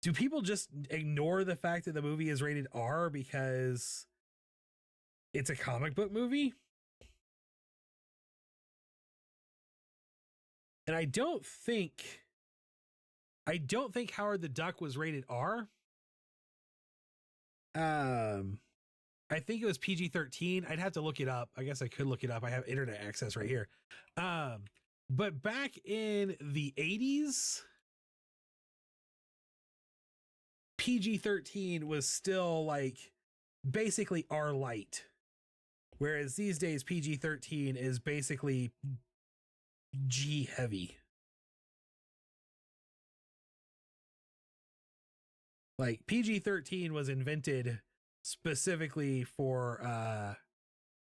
do people just ignore the fact that the movie is rated R because it's a comic book movie? And I don't think Howard the Duck was rated R. I think it was PG-13. I'd have to look it up. I guess I could look it up. I have internet access right here. But back in the 80s, PG-13 was still like basically R light. Whereas these days, PG-13 is basically G heavy. Like PG-13 was invented specifically for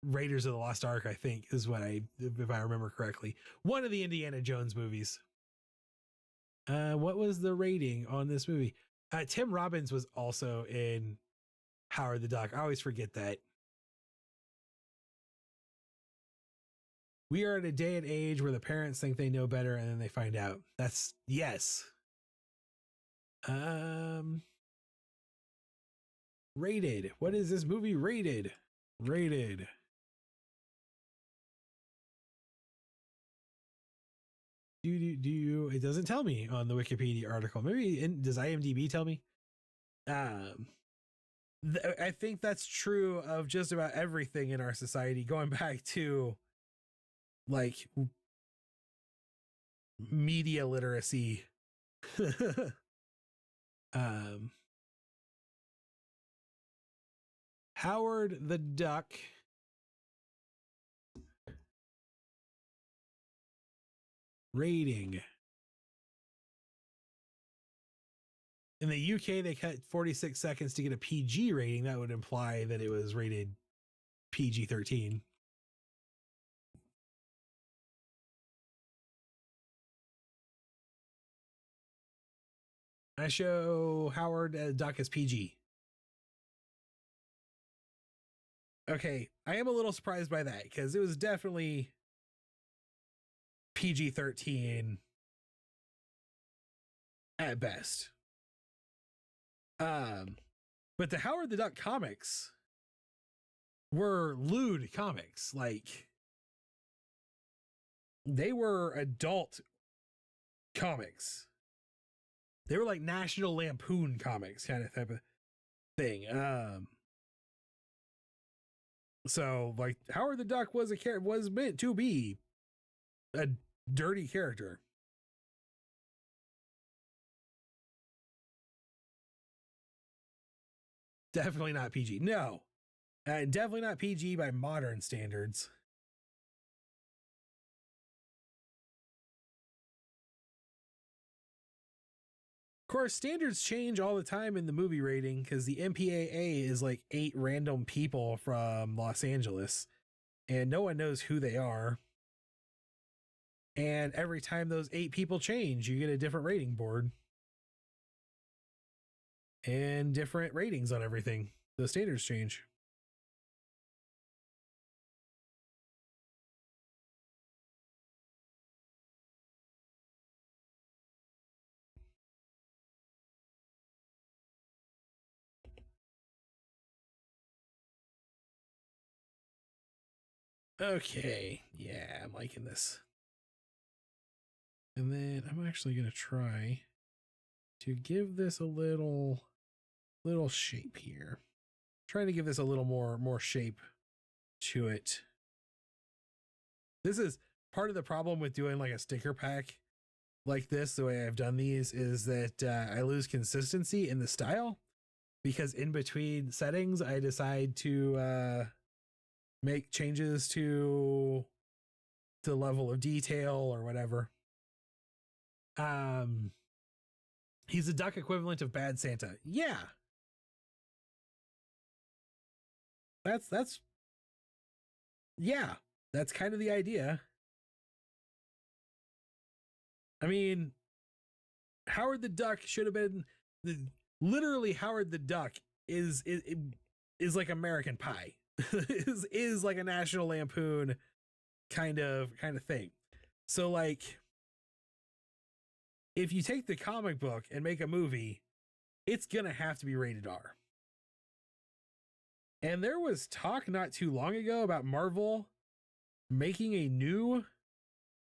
Raiders of the Lost Ark, I think, is what if I remember correctly. One of the Indiana Jones movies. What was the rating on this movie? Tim Robbins was also in Howard the Duck. I always forget that. We are at a day and age where the parents think they know better and then they find out. That's yes. Rated. What is this movie rated? Rated. Do you? It doesn't tell me on the Wikipedia article. Maybe does IMDb tell me? I think that's true of just about everything in our society, going back to like media literacy. Howard the Duck. Rating. In the UK, they cut 46 seconds to get a PG rating. That would imply that it was rated PG-13. I show Howard Duck as PG. Okay, I am a little surprised by that because it was definitely PG-13 at best. But the Howard the Duck comics were lewd comics. Like, they were adult comics. They were like National Lampoon comics kind of type of thing. So like Howard the Duck was meant to be a dirty character. Definitely not PG. No. Definitely not PG by modern standards. Of course, standards change all the time in the movie rating because the MPAA is like 8 random people from Los Angeles and no one knows who they are. And every time those 8 people change, you get a different rating board and different ratings on everything. The standards change. Okay, yeah, I'm liking this. And then I'm actually going to try to give this a little shape here. Trying to give this a little more shape to it. This is part of the problem with doing like a sticker pack like this, the way I've done these, is that I lose consistency in the style because in between settings, I decide to make changes to the level of detail or whatever. He's a duck equivalent of Bad Santa. Yeah. That's yeah, that's kind of the idea. I mean, Howard the Duck should have been literally Howard the Duck is like American Pie. is like a National Lampoon kind of thing. So like if you take the comic book and make a movie, it's going to have to be rated R. And there was talk not too long ago about Marvel making a new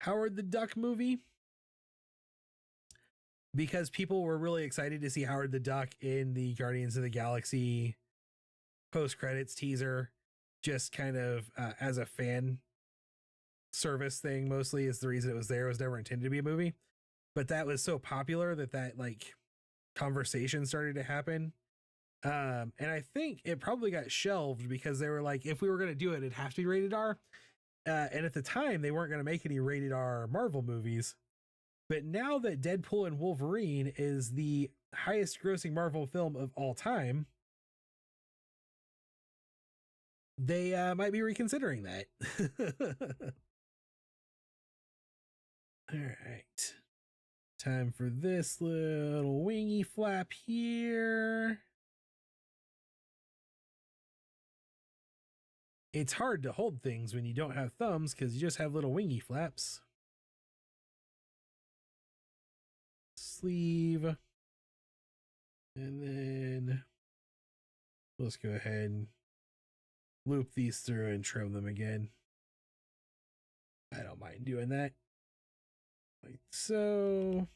Howard the Duck movie because people were really excited to see Howard the Duck in the Guardians of the Galaxy post-credits teaser, just kind of as a fan service thing. Mostly is the reason it was there. It was never intended to be a movie, but that was so popular that like conversation started to happen And I think it probably got shelved because they were like, if we were going to do it, it'd have to be rated R. And at the time, they weren't going to make any rated R Marvel movies. But now that Deadpool and Wolverine is the highest grossing Marvel film of all time, they might be reconsidering that. All right. Time for this little wingy flap here. It's hard to hold things when you don't have thumbs because you just have little wingy flaps. Sleeve. And then let's go ahead and loop these through and trim them again. I don't mind doing that. Like so.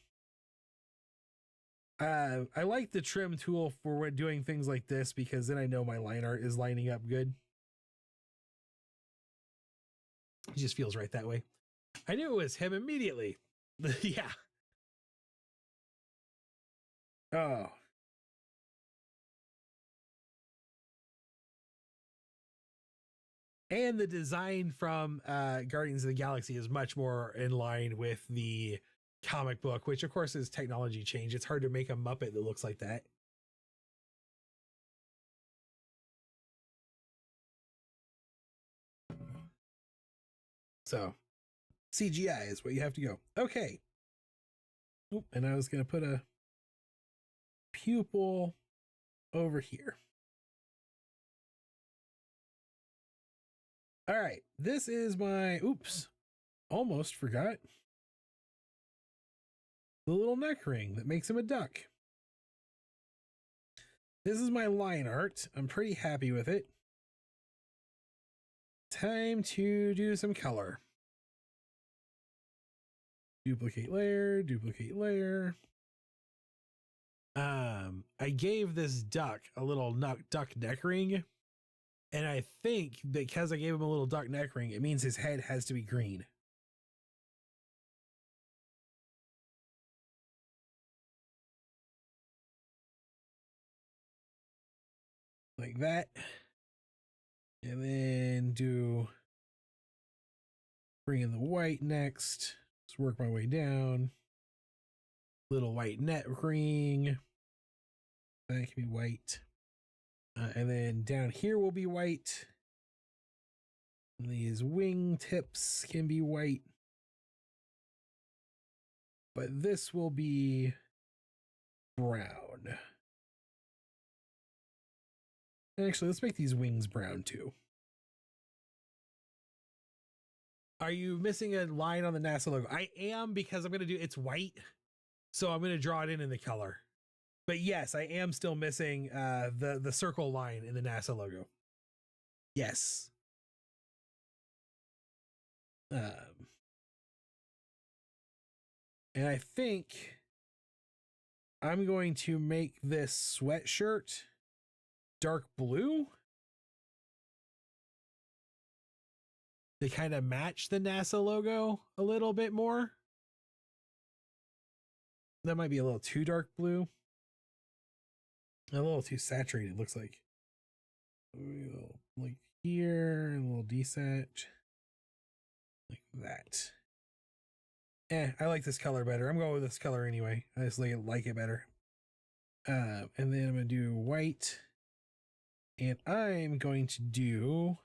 I like the trim tool for doing things like this because then I know my line art is lining up good. It just feels right that way. I knew it was him immediately. Yeah. Oh. And the design from Guardians of the Galaxy is much more in line with the comic book, which of course is technology change. It's hard to make a Muppet that looks like that. So CGI is where you have to go. Okay. Oop, and I was going to put a pupil over here. All right. This is my, oops, almost forgot. The little neck ring that makes him a duck. This is my line art. I'm pretty happy with it. Time to do some color. Duplicate layer, duplicate layer. I gave this duck a little duck neck ring. And I think because I gave him a little duck neck ring, it means his head has to be green. Like that. And then bring in the white next. Let's work my way down. Little white net ring. That can be white. And then down here will be white. And these wing tips can be white. But this will be brown. Actually, let's make these wings brown too. Are you missing a line on the NASA logo? I am, because I'm going to it's white. So I'm going to draw it in the color. But yes, I am still missing the circle line in the NASA logo. Yes. And I think I'm going to make this sweatshirt dark blue to kind of match the NASA logo a little bit more. That might be a little too dark blue. A little too saturated, looks like. Like here, a little desat. Like that. I like this color better. I'm going with this color anyway. I just like it better. And then I'm going to do white. And I'm going to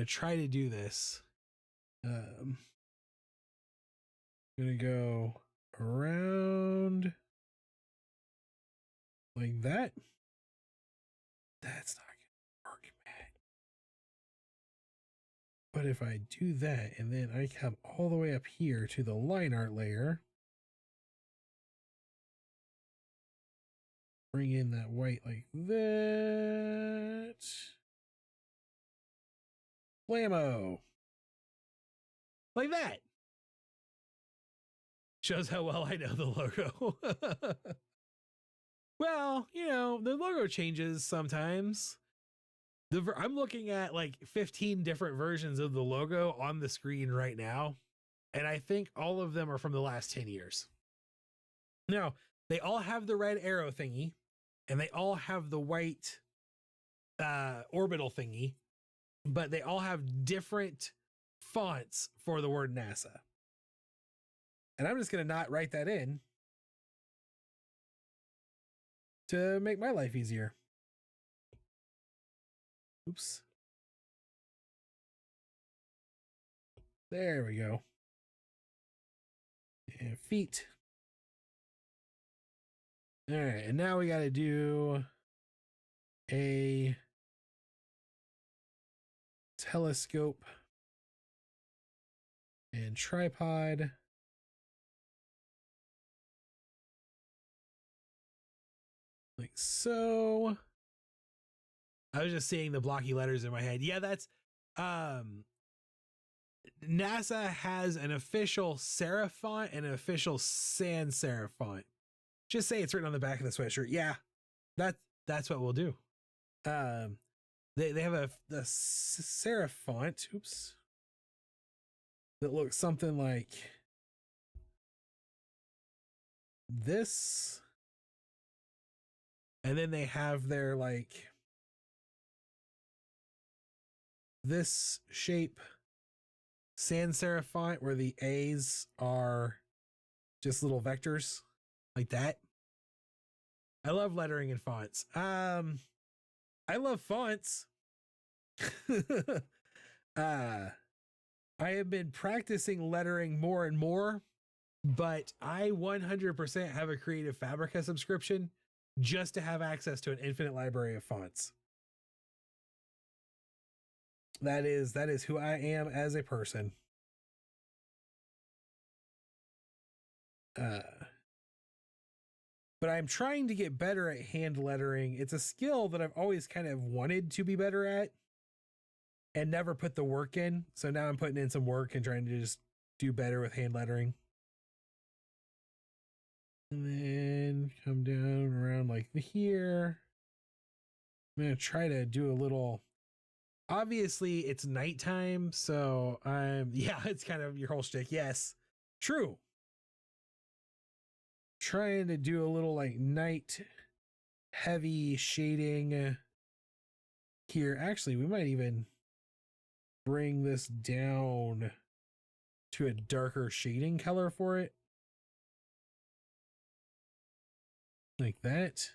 try to do this. I'm going to go around like that. That's not going to work, man. But if I do that and then I come all the way up here to the line art layer, bring in that white like that. Blammo. Like that. Shows how well I know the logo. Well, the logo changes sometimes. I'm looking at like 15 different versions of the logo on the screen right now. And I think all of them are from the last 10 years. Now, they all have the red arrow thingy. and they all have the white orbital thingy, but they all have different fonts for the word NASA. And I'm just going to not write that in to make my life easier. Oops. There we go. And feet. All right, and now we got to do a telescope and tripod. Like so. I was just seeing the blocky letters in my head. Yeah, that's NASA has an official serif font and an official sans serif font. Just say it's written on the back of the sweatshirt. Yeah, that's what we'll do. They have the serif font. Oops. That looks something like this. And then they have their like this shape sans serif font where the A's are just little vectors like that. I love lettering and fonts. I love fonts. I have been practicing lettering more and more, but I 100% have a Creative Fabrica subscription just to have access to an infinite library of fonts. That is who I am as a person. But I'm trying to get better at hand lettering. It's a skill that I've always kind of wanted to be better at and never put the work in. So now I'm putting in some work and trying to just do better with hand lettering. And then come down around like here. I'm going to try to do a little, obviously it's nighttime. So yeah, it's kind of your whole shtick. Yes, true. Trying to do a little like night heavy shading here. Actually, we might even bring this down to a darker shading color for it. Like that.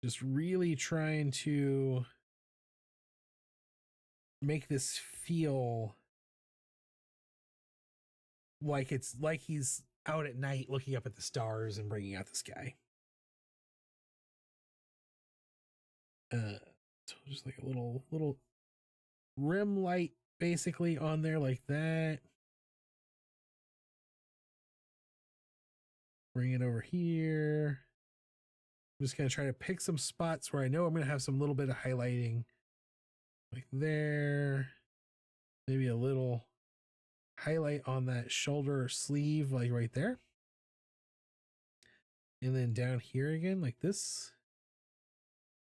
Just really trying to make this feel like it's like he's out at night looking up at the stars and bringing out the sky. So just like a little rim light basically on there like that. Bring it over here. I'm just going to try to pick some spots where I know I'm going to have some little bit of highlighting like there. Maybe a little highlight on that shoulder or sleeve, like right there. And then down here again, like this.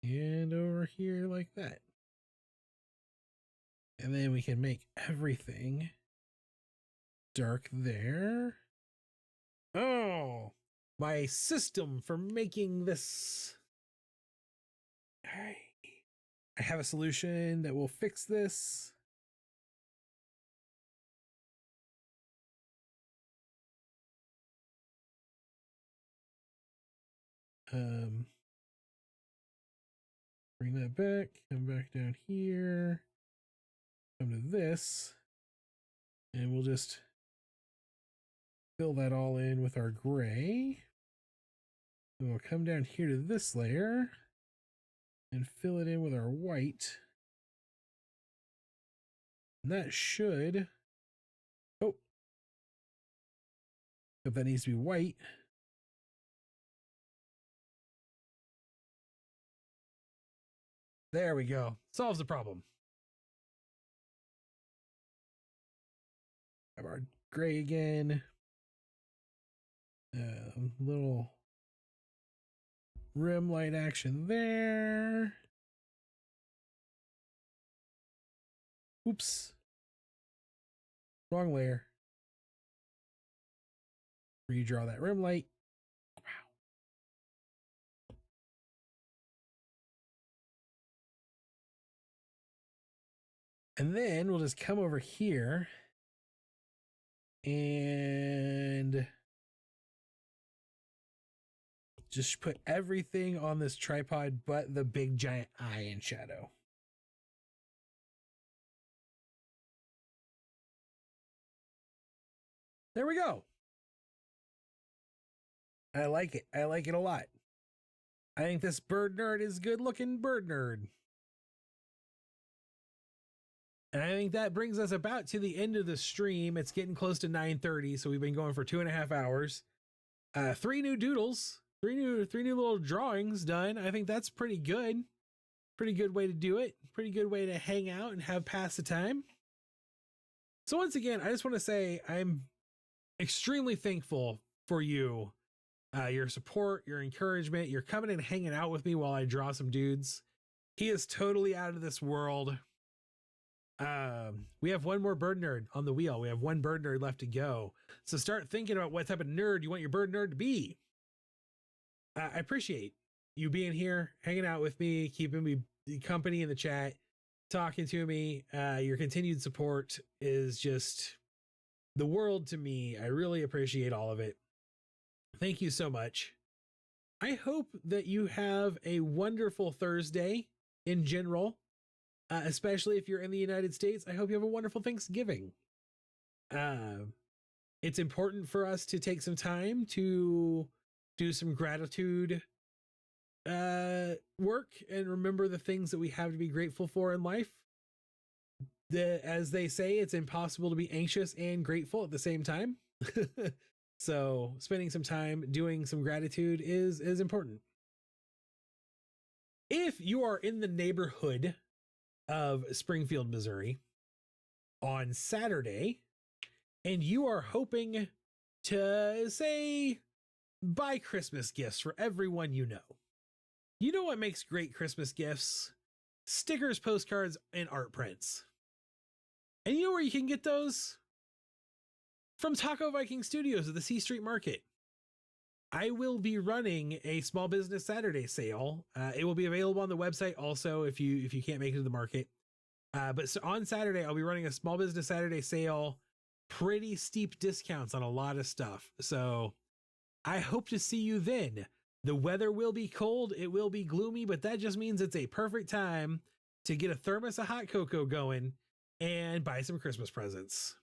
And over here like that. And then we can make everything dark there. Oh, my system for making this. All right. I have a solution that will fix this. Bring that back, come back down here, come to this, and we'll just fill that all in with our gray. And we'll come down here to this layer and fill it in with our white. And that should, oh, if that needs to be white. There we go. Solves the problem. Have our gray again. Little rim light action there. Oops. Wrong layer. Redraw that rim light. Wow. And then we'll just come over here and just put everything on this tripod but the big giant eye in shadow. There we go. I like it. I like it a lot. I think this bird nerd is good looking bird nerd. And I think that brings us about to the end of the stream. It's getting close to 9:30, so we've been going for 2.5 hours. 3 new doodles, three new little drawings done. I think that's pretty good. Pretty good way to do it. Pretty good way to hang out and have pass the time. So once again, I just want to say I'm extremely thankful for you, your support, your encouragement. You're coming and hanging out with me while I draw some dudes. He is totally out of this world. We have one more bird nerd on the wheel. We have one bird nerd left to go. So start thinking about what type of nerd you want your bird nerd to be. I appreciate you being here, hanging out with me, keeping me company in the chat, talking to me. Your continued support is just the world to me. I really appreciate all of it. Thank you so much. I hope that you have a wonderful Thursday in general. Especially if you're in the United States, I hope you have a wonderful Thanksgiving. It's important for us to take some time to do some gratitude work and remember the things that we have to be grateful for in life. As they say, it's impossible to be anxious and grateful at the same time. So spending some time doing some gratitude is important. If you are in the neighborhood of Springfield, Missouri on Saturday, and you are hoping to, say, buy Christmas gifts for everyone you know. You know what makes great Christmas gifts? Stickers, postcards, and art prints. And you know where you can get those? From Taco Viking Studios at the C Street Market. I will be running a Small Business Saturday sale. It will be available on the website also if you can't make it to the market. But so on Saturday, I'll be running a Small Business Saturday sale. Pretty steep discounts on a lot of stuff. So I hope to see you then. The weather will be cold. It will be gloomy, but that just means it's a perfect time to get a thermos of hot cocoa going and buy some Christmas presents.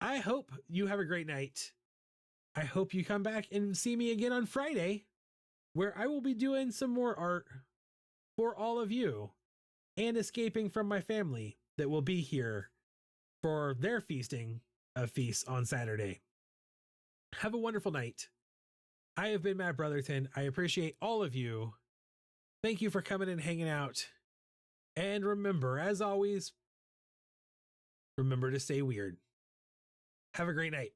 I hope you have a great night. I hope you come back and see me again on Friday, where I will be doing some more art for all of you and escaping from my family that will be here for their feasting of feasts on Saturday. Have a wonderful night. I have been Matt Brotherton. I appreciate all of you. Thank you for coming and hanging out. And remember, as always, remember to stay weird. Have a great night.